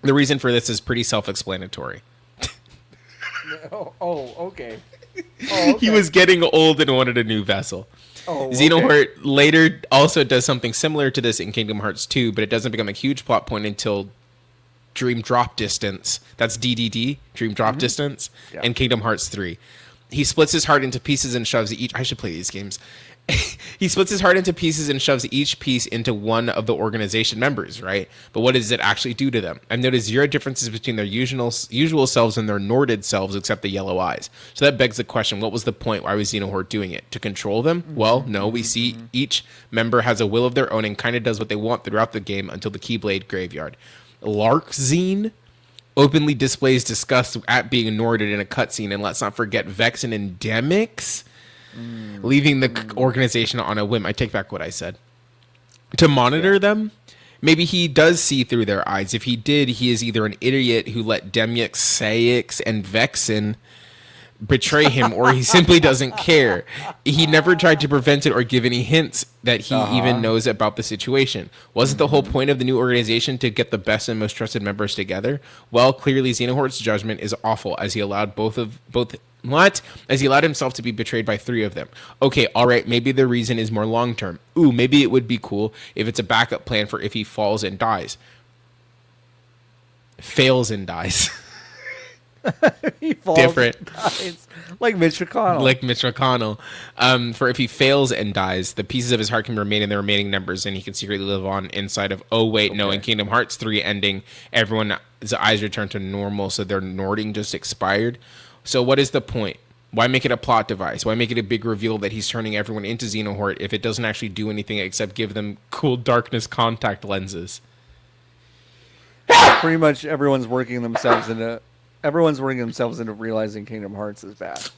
The reason for this is pretty self-explanatory. Okay. Oh, okay. He was getting old and wanted a new vessel. Oh, Xenohort later also does something similar to this in Kingdom Hearts 2, but it doesn't become a huge plot point until Dream Drop Distance. That's DDD, Dream Drop Distance, and Kingdom Hearts 3. He splits his heart into pieces and shoves each... I should play these games. He splits his heart into pieces and shoves each piece into one of the organization members, right? But what does it actually do to them? I've noticed zero differences between their usual selves and their Norded selves except the yellow eyes. So that begs the question, what was the point? Why was Xenohort doing it? To control them? Well, no, we see each member has a will of their own and kind of does what they want throughout the game until the Keyblade Graveyard. Larkzine openly displays disgust at being Norded in a cutscene, and let's not forget Vex and Endemics leaving the organization on a whim. I take back what I said. To monitor them, maybe he does see through their eyes. If he did, he is either an idiot who let Demyx, Saix, and Vexen betray him, or he simply doesn't care. He never tried to prevent it or give any hints that he even knows about the situation. Wasn't the whole point of the new organization to get the best and most trusted members together? Well, clearly Xenohort's judgment is awful, as he allowed as he allowed himself to be betrayed by 3 of them. Okay, all right, maybe the reason is more long term. Ooh, maybe it would be cool if it's a backup plan for if he falls and dies. Fails and dies. He falls Different. and dies. Like Mitch McConnell. Like Mitch McConnell. For if he fails and dies, the pieces of his heart can remain in the remaining numbers, and he can secretly live on inside of... Oh, wait, no. In Kingdom Hearts 3 ending, everyone's eyes return to normal, so their Nording just expired. So what is the point? Why make it a plot device? Why make it a big reveal that he's turning everyone into Xenohort if it doesn't actually do anything except give them cool darkness contact lenses? Pretty much everyone's working themselves into realizing Kingdom Hearts is bad.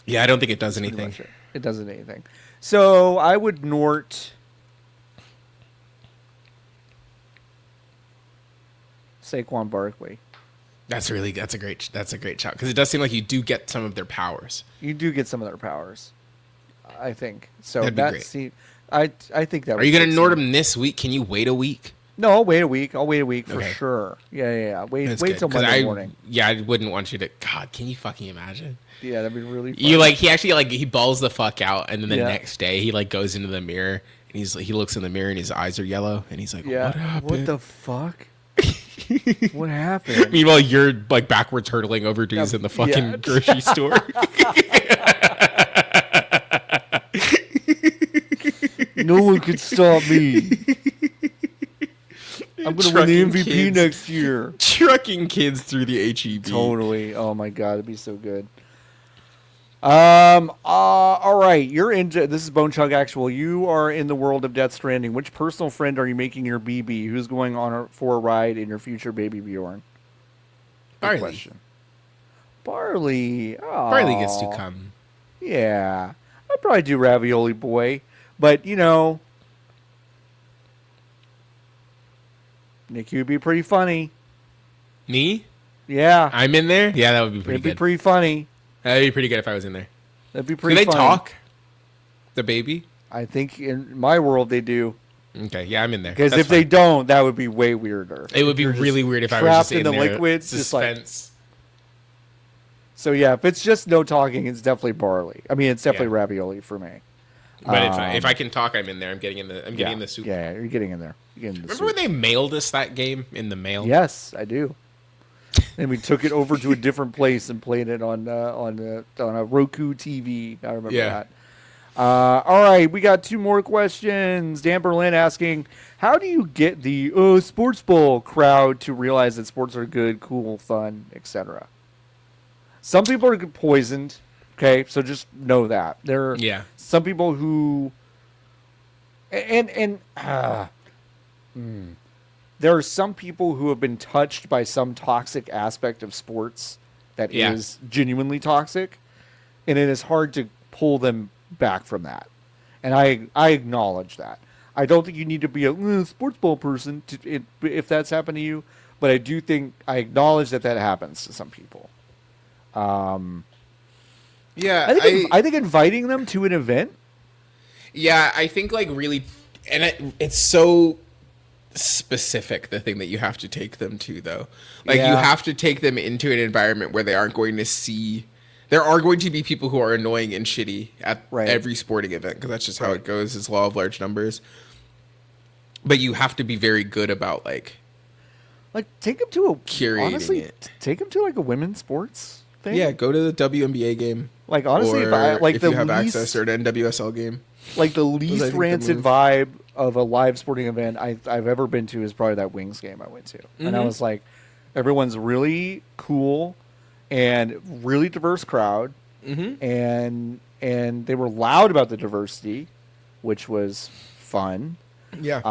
Yeah, I don't think it does anything. It doesn't anything. So I would Nort Saquon Barkley. That's a great shot, because it does seem like you do get some of their powers. You do get some of their powers, I think. So That'd be great. I think that. Are you going to Nord him this week? Can you wait a week? No, I'll wait a week. For Okay. sure. Yeah. Wait That's good, till 'cause Monday morning. Yeah, I wouldn't want you to. God, can you fucking imagine? Yeah, that'd be really fun. You he actually he balls the fuck out, and then the Yeah. next day he goes into the mirror and he looks in the mirror and his eyes are yellow and he's like, Yeah. what happened? What the fuck? What happened? Meanwhile, you're backwards hurtling over dudes in the fucking grocery store. No one could stop me. I'm gonna win the MVP next year. Trucking kids through the HEB. Totally. Oh my god, it'd be so good. All right. You're into this is Bone Chug Actual. You are in the world of Death Stranding. Which personal friend are you making your BB? Who's going for a ride in your future baby Bjorn? Good question. Barley. Oh, Barley gets to come. Yeah. I'd probably do Ravioli Boy. But, Niki would be pretty funny. Me? Yeah. I'm in there? Yeah, that would be pretty It'd good. be pretty funny. That'd be pretty good if I was in there. That'd be pretty Do they funny. talk? The baby? I think in my world they do. Okay, yeah, I'm in there. Because if they don't, that would be way weirder. It would be really weird if I was just trapped in the there. liquids. Suspense. So yeah, if it's just no talking, it's definitely Barley. I mean, it's definitely Ravioli for me. But if I can talk, I'm in there. I'm getting in the soup. Yeah, you're getting in there. Remember when they mailed us that game in the mail? Yes, I do. And we took it over to a different place and played it on a Roku TV. I remember All right, we got 2 more questions. Dan Berlin asking, how do you get the sports ball crowd to realize that sports are good, cool, fun, etc.? Some people are poisoned. Okay, so just know that there are Yeah. some people who, and there are some people who have been touched by some toxic aspect of sports that Yeah. is genuinely toxic, and it is hard to pull them back from that. And I acknowledge that. I don't think you need to be a sports ball person if that's happened to you, but I do think I acknowledge that happens to some people. Yeah. I think inviting them to an event. Yeah, I think like really, and it's so specific, the thing that you have to take them to, though. Like you Yeah. have to take them into an environment where they aren't going to see. There are going to be people who are annoying and shitty at Right. every sporting event, because that's just how Right. it goes. It's law of large numbers. But you have to be very good about like Take them to a curating honestly, it. take them to like a women's sports thing. Yeah, go to the WNBA game. Like honestly, Or if I like if the you have least, access, or an NWSL game. like the I think least the rancid move. vibe of a live sporting event I've ever been to is probably that Wings game I went to, and I Mhm. was like, everyone's really cool and really diverse crowd, Mm-hmm. and they were loud about the diversity, which was fun. Yeah.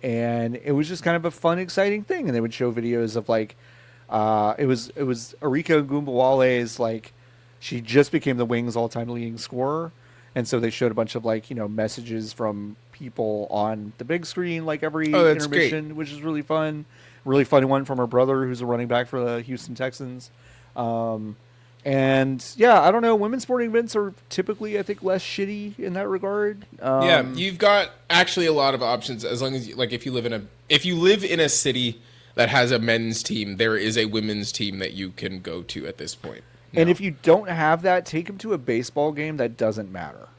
And it was just kind of a fun, exciting thing. And they would show videos of like, it was Arika Gumbawale's like, she just became the Wings all-time leading scorer, and so they showed a bunch of like messages from people on the big screen like every Oh, that's great. intermission, which is really fun. Really funny one from her brother, who's a running back for the Houston Texans. And yeah, I don't know. Women's sporting events are typically, I think, less shitty in that regard. Yeah, you've got actually a lot of options, as long as like if you live in a city that has a men's team, there is a women's team that you can go to at this point. And now. if you don't have that, take them to a baseball game that doesn't matter.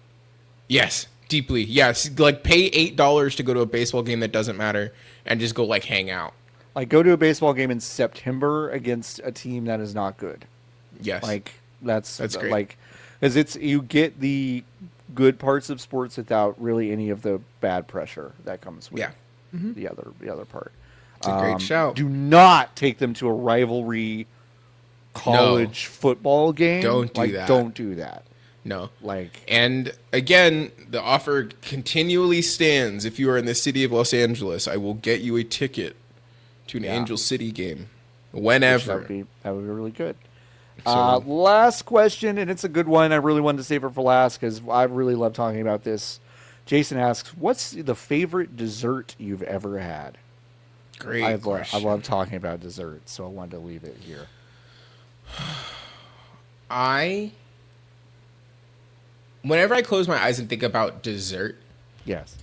Yes, deeply. Yes, like pay $8 to go to a baseball game that doesn't matter, and just go like hang out. Like go to a baseball game in September against a team that is not good. Yes. Like that's great. like, because it's you get the good parts of sports without really any of the bad pressure that comes with Yeah. the other part. It's a great shout. Do not take them to a rivalry college football game. Don't do like, that. Don't do that. No. Like, And again, the offer continually stands. If you are in the city of Los Angeles, I will get you a ticket to an Yeah. Angel City game that whenever. would be really good. So- Last question, and it's a good one. I really wanted to save it for last because I really love talking about this. Jason asks, "What's the favorite dessert you've ever had?" Great I question. love talking about dessert, so I wanted to leave it here. Whenever I close my eyes and think about dessert, Yes,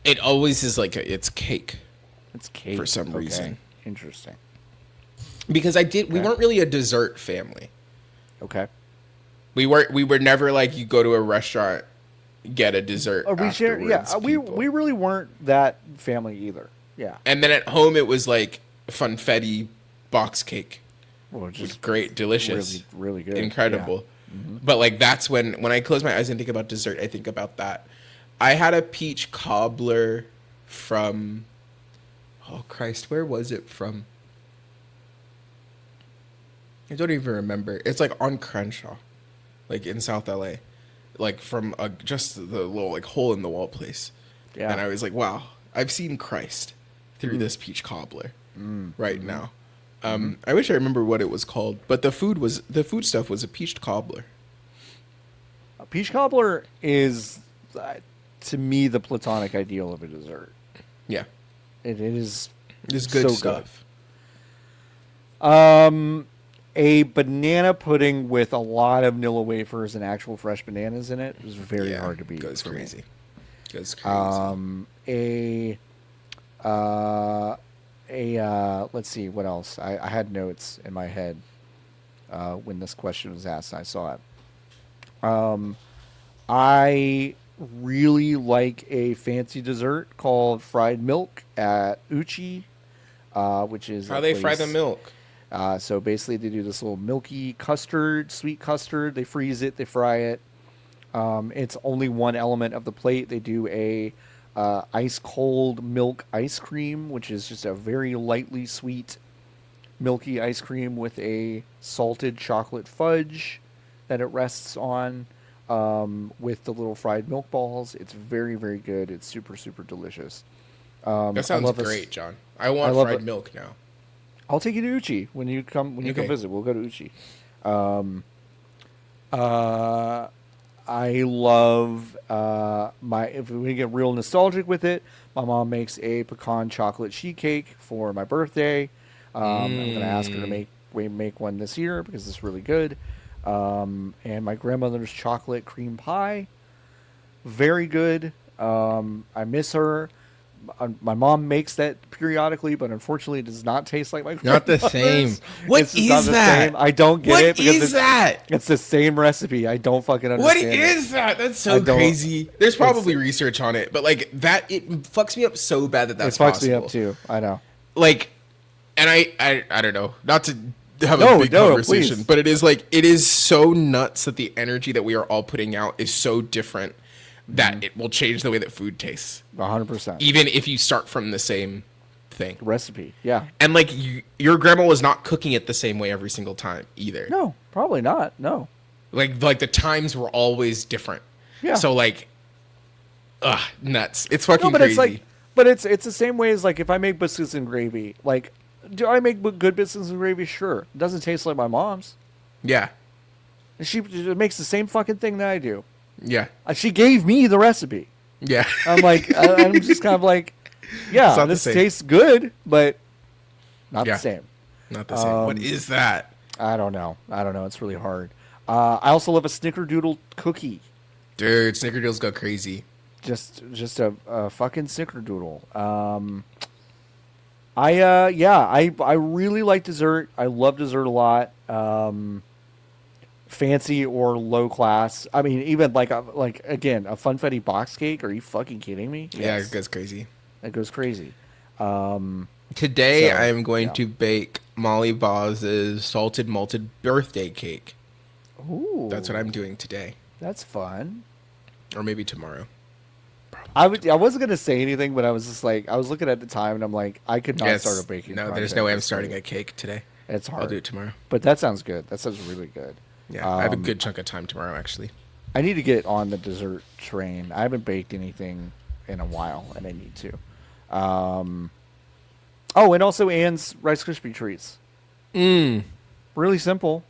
it always is like it's cake. it's cake For some Okay. reason. Interesting. Because we weren't really a dessert family. Okay. We were never like you go to a restaurant, get a dessert. We share. Yeah, afterwards, we people. really weren't that family either. Yeah. And then at home it was like funfetti box cake. Which Was is great, delicious, really, really good. incredible. Yeah. Mm-hmm. But like that's when I close my eyes and think about dessert, I think about that. I had a peach cobbler from, oh Christ, where was it from? I don't even remember. It's like on Crenshaw, like in South LA, like from just the little like hole in the wall place. Yeah. And I was like, wow, I've seen Christ through this peach cobbler right now. I wish I remember what it was called, but the food stuff was a peach cobbler. A peach cobbler is, to me, the platonic ideal of a dessert. Yeah, It is it's good so stuff. A banana pudding with a lot of Nilla wafers and actual fresh bananas in it is very Yeah, hard to beat. Goes for me. crazy. Goes crazy. Let's see what else. I had notes in my head when this question was asked. I saw it. I really like a fancy dessert called fried milk at Uchi, which is How a they fry the place- milk? So basically, they do this little milky custard, sweet custard. They freeze it, they fry it. It's only one element of the plate. They do a ice cold milk ice cream, which is just a very lightly sweet, milky ice cream with a salted chocolate fudge that it rests on, with the little fried milk balls. It's very, very good. It's super, super delicious. That I sounds love great, John. I I want love fried it. milk now. I'll take you to Uchi when you come Okay. visit. We'll go to Uchi. Um, uh, I love my. If we get real nostalgic with it, my mom makes a pecan chocolate sheet cake for my birthday. I'm gonna ask her to Mm. make one this year because it's really good. And my grandmother's chocolate cream pie, very good. I miss her. My mom makes that periodically, but unfortunately, it does not taste like my Not the grandmother's. same. What It's just not is the that? same. I don't get What it because is that? it's the same recipe. I don't fucking What understand is that? That's I so don't- crazy. There's it's- probably research on it, but like that, it fucks me up so bad that that's it fucks possible. me up too. I know. Like, and I don't know, not to have No, a big no, conversation, please. but it is like it is so nuts that the energy that we are all putting out is so different that it will change the way that food tastes, 100%. even if you start from the same thing. Recipe. Yeah. And like your grandma was not cooking it the same way every single time either. No, probably not. No. Like the times were always different. Yeah. So like, nuts. It's fucking No, but crazy. it's like, but it's the same way as like if I make biscuits and gravy. Like, do I make good biscuits and gravy? Sure. It doesn't taste like my mom's. Yeah. She makes the same fucking thing that I do. Yeah. She gave me the recipe. Yeah. I'm like, I'm just kind of like, yeah, It's not the this same. tastes good, but not Yeah. the same. Not the same. What is that? I don't know. It's really hard. I also love a snickerdoodle cookie. Dude, snickerdoodles go crazy. Just a fucking snickerdoodle. I really like dessert. I love dessert a lot. Fancy or low class. I mean, even like again, a funfetti box cake. Are you fucking kidding me? Yeah, Yes. it goes crazy. It goes crazy. Today So, I am going yeah. to bake Molly Boz's salted malted birthday cake. Ooh, That's what I'm doing today. That's fun. Or maybe tomorrow. I wasn't gonna say anything, but I was just like, I was looking at the time, and I'm like, I could not Yes. start a baking. No, there's project no way I'm this starting week. a cake today. It's hard. I'll do it tomorrow. But that sounds good. That sounds really good. Yeah, I have a good chunk of time tomorrow, actually. I need to get on the dessert train. I haven't baked anything in a while, and I need to. Oh, and also Anne's Rice Krispie treats. Really simple.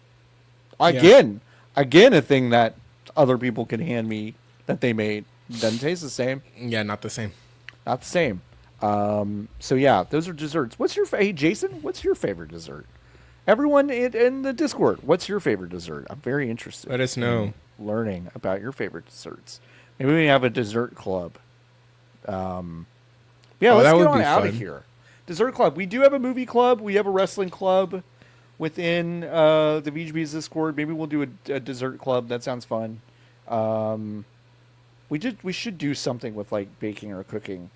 Again, a thing that other people can hand me that they made. Doesn't taste the same. Yeah, not the same. Not the same. So yeah, those are desserts. Hey, Jason, what's your favorite dessert? Everyone in the Discord, what's your favorite dessert? I'm very interested. Let us know. in learning about your favorite desserts. Maybe we have a dessert club. Yeah, let's that get would on be out of fun. here. Dessert club. We do have a movie club. We have a wrestling club within the VGB's Discord. Maybe we'll do a dessert club. That sounds fun. We should do something with like baking or cooking.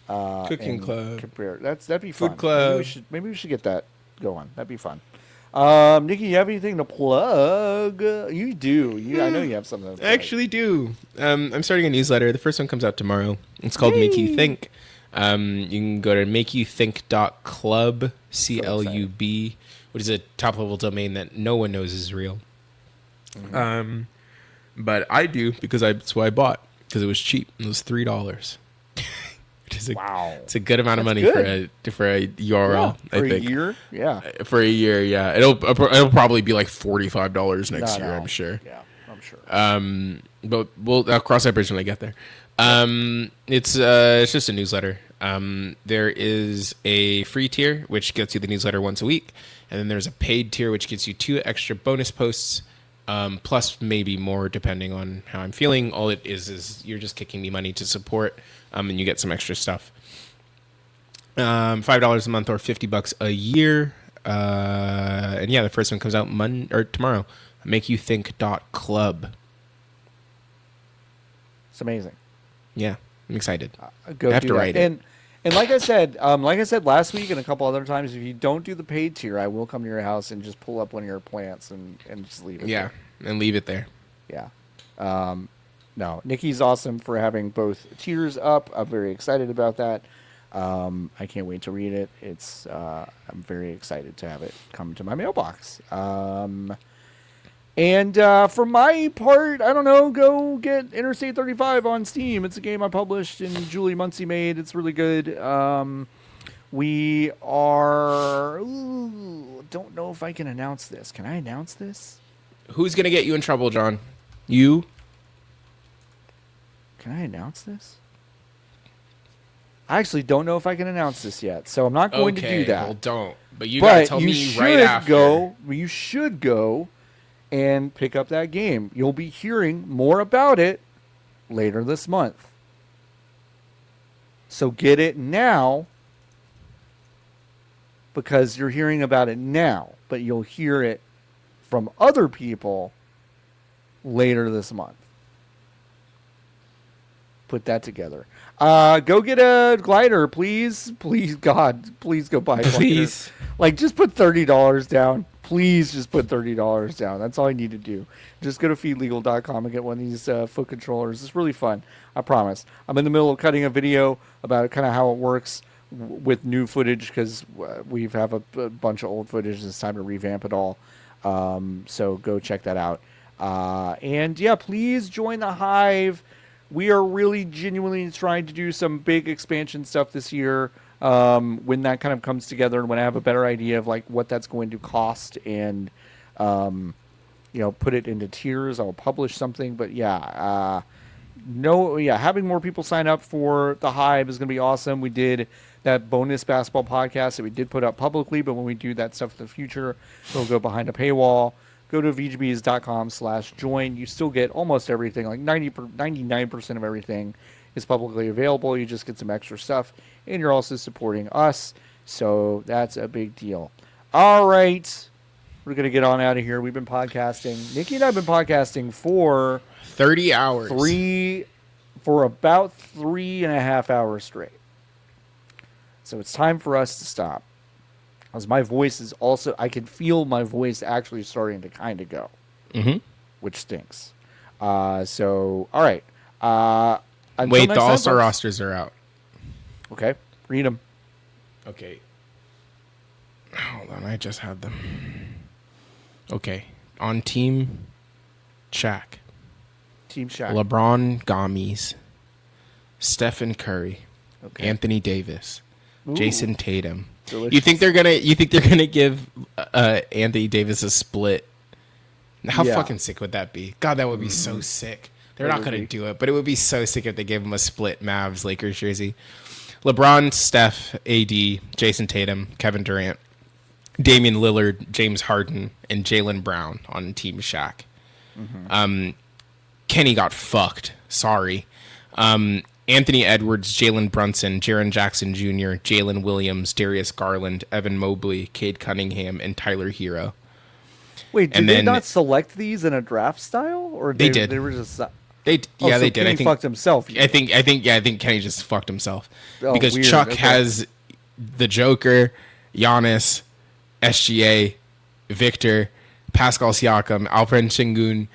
Cooking and club. Compare. That'd be fun. Food club. Maybe we should get that going. That'd be fun. Nikki, you have anything to plug? You do. I know you have something to plug. I actually do. I'm starting a newsletter. The first one comes out tomorrow. It's called Make You Think. You can go to makeyoutthink.club, CLUB, which is a top level domain that no one knows is real. But I do because that's what I bought because it was cheap. It was $3. Which is Wow. It's a good amount of That's money good. for a URL. For I a think year? Yeah. for a year. Yeah, it'll probably be like $45 next year. No. I'm sure. Yeah, I'm sure. But I'll cross that bridge when I get there. It's just a newsletter. There is a free tier which gets you the newsletter once a week, and then there's a paid tier which gets you 2 extra bonus posts, plus maybe more depending on how I'm feeling. All it is you're just kicking me money to support, and you get some extra stuff. $5 a month or $50 a year. And yeah, the first one comes out tomorrow. MakeYouThink.club. It's amazing. Yeah, I'm excited. Go I have do to that. write it. And like I said last week and a couple other times, if you don't do the paid tier, I will come to your house and just pull up one of your plants and just leave it. Yeah, there. and leave it there. Yeah. No, Niki's awesome for having both tiers up. I'm very excited about that. I can't wait to read it. I'm very excited to have it come to my mailbox. And for my part, I don't know, go get Interstate 35 on Steam. It's a game I published and Julie Muncie made. It's really good. We are... don't know if I can announce this. Can I announce this? Who's gonna get you in trouble, John? You? Can I announce this? I actually don't know if I can announce this yet, so I'm not going to do that. Well, don't. But you gotta tell me right after. You should go and pick up that game. You'll be hearing more about it later this month. So get it now, because you're hearing about it now, but you'll hear it from other people later this month. Put that together. Go get a glider, please. Please, God, please go buy a glider. Please. Like, just put $30 down. Please just put $30 down. That's all I need to do. Just go to feedlegal.com and get one of these foot controllers. It's really fun. I promise. I'm in the middle of cutting a video about kind of how it works with new footage, because we have a bunch of old footage. It's time to revamp it all. So go check that out. And yeah, please join the Hive. We are really genuinely trying to do some big expansion stuff this year. When that kind of comes together and when I have a better idea of like what that's going to cost and, put it into tiers, I'll publish something. But yeah, having more people sign up for the Hive is going to be awesome. We did that bonus basketball podcast that we did put up publicly, but when we do that stuff in the future, it'll go behind a paywall. Go to vgbs.com/join. You still get almost everything, like 99% of everything is publicly available. You just get some extra stuff, and you're also supporting us, so that's a big deal. All right, we're going to get on out of here. We've been podcasting. Niki and I have been podcasting for 30 hours. For about 3.5 hours straight. So it's time for us to stop. As my voice is also, I can feel my voice actually starting to kind of go, which stinks. So, all right. Wait, the All-Star rosters are out. Okay, read them. Okay. Hold on, I just had them. Okay, on Team Shaq. Team Shaq. LeBron Gomes, Stephen Curry, Anthony Davis, Jason Tatum. Delicious. You think they're gonna give Anthony Davis a split? How fucking sick would that be? God, that would be so sick. They're not gonna do it, but it would be so sick if they gave him a split Mavs Lakers jersey. LeBron, Steph, AD, Jason Tatum, Kevin Durant, Damian Lillard, James Harden, and Jaylen Brown on Team Shaq. Kenny got fucked. Sorry. Anthony Edwards, Jalen Brunson, Jaren Jackson Jr., Jalen Williams, Darius Garland, Evan Mobley, Cade Cunningham, and Tyler Hero. Wait, did they not select these in a draft style, or they did? They were just. They did. Kenny I think fucked himself. I think Kenny just fucked himself because weird. Chuck has the Joker, Giannis, SGA, Victor, Pascal Siakam, Alperen Sengun,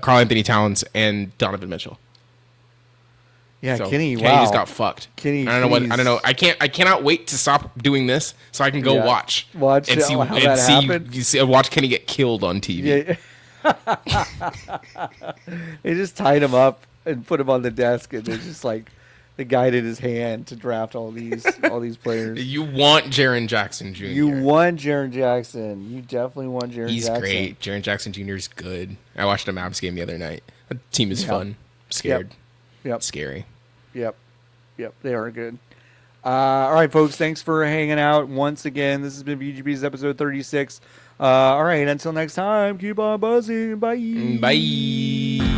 Karl Anthony Towns, and Donovan Mitchell. Yeah, so Kenny just got fucked. Kenny, I don't know. I cannot wait to stop doing this so I can go watch and see how that happened. Watch Kenny get killed on TV. Yeah. They just tied him up and put him on the desk, and they just like the guided his hand to draft all these players. You want Jaren Jackson Jr. You want Jaren Jackson. You definitely want Jaren Jackson. He's great. Jaren Jackson Jr. is good. I watched a Mavs game the other night. The team is fun. Scared. Yep. Scary. Yep. They are good. All right, folks. Thanks for hanging out once again. This has been VGB's episode 36. All right. Until next time, keep on buzzing. Bye. Bye.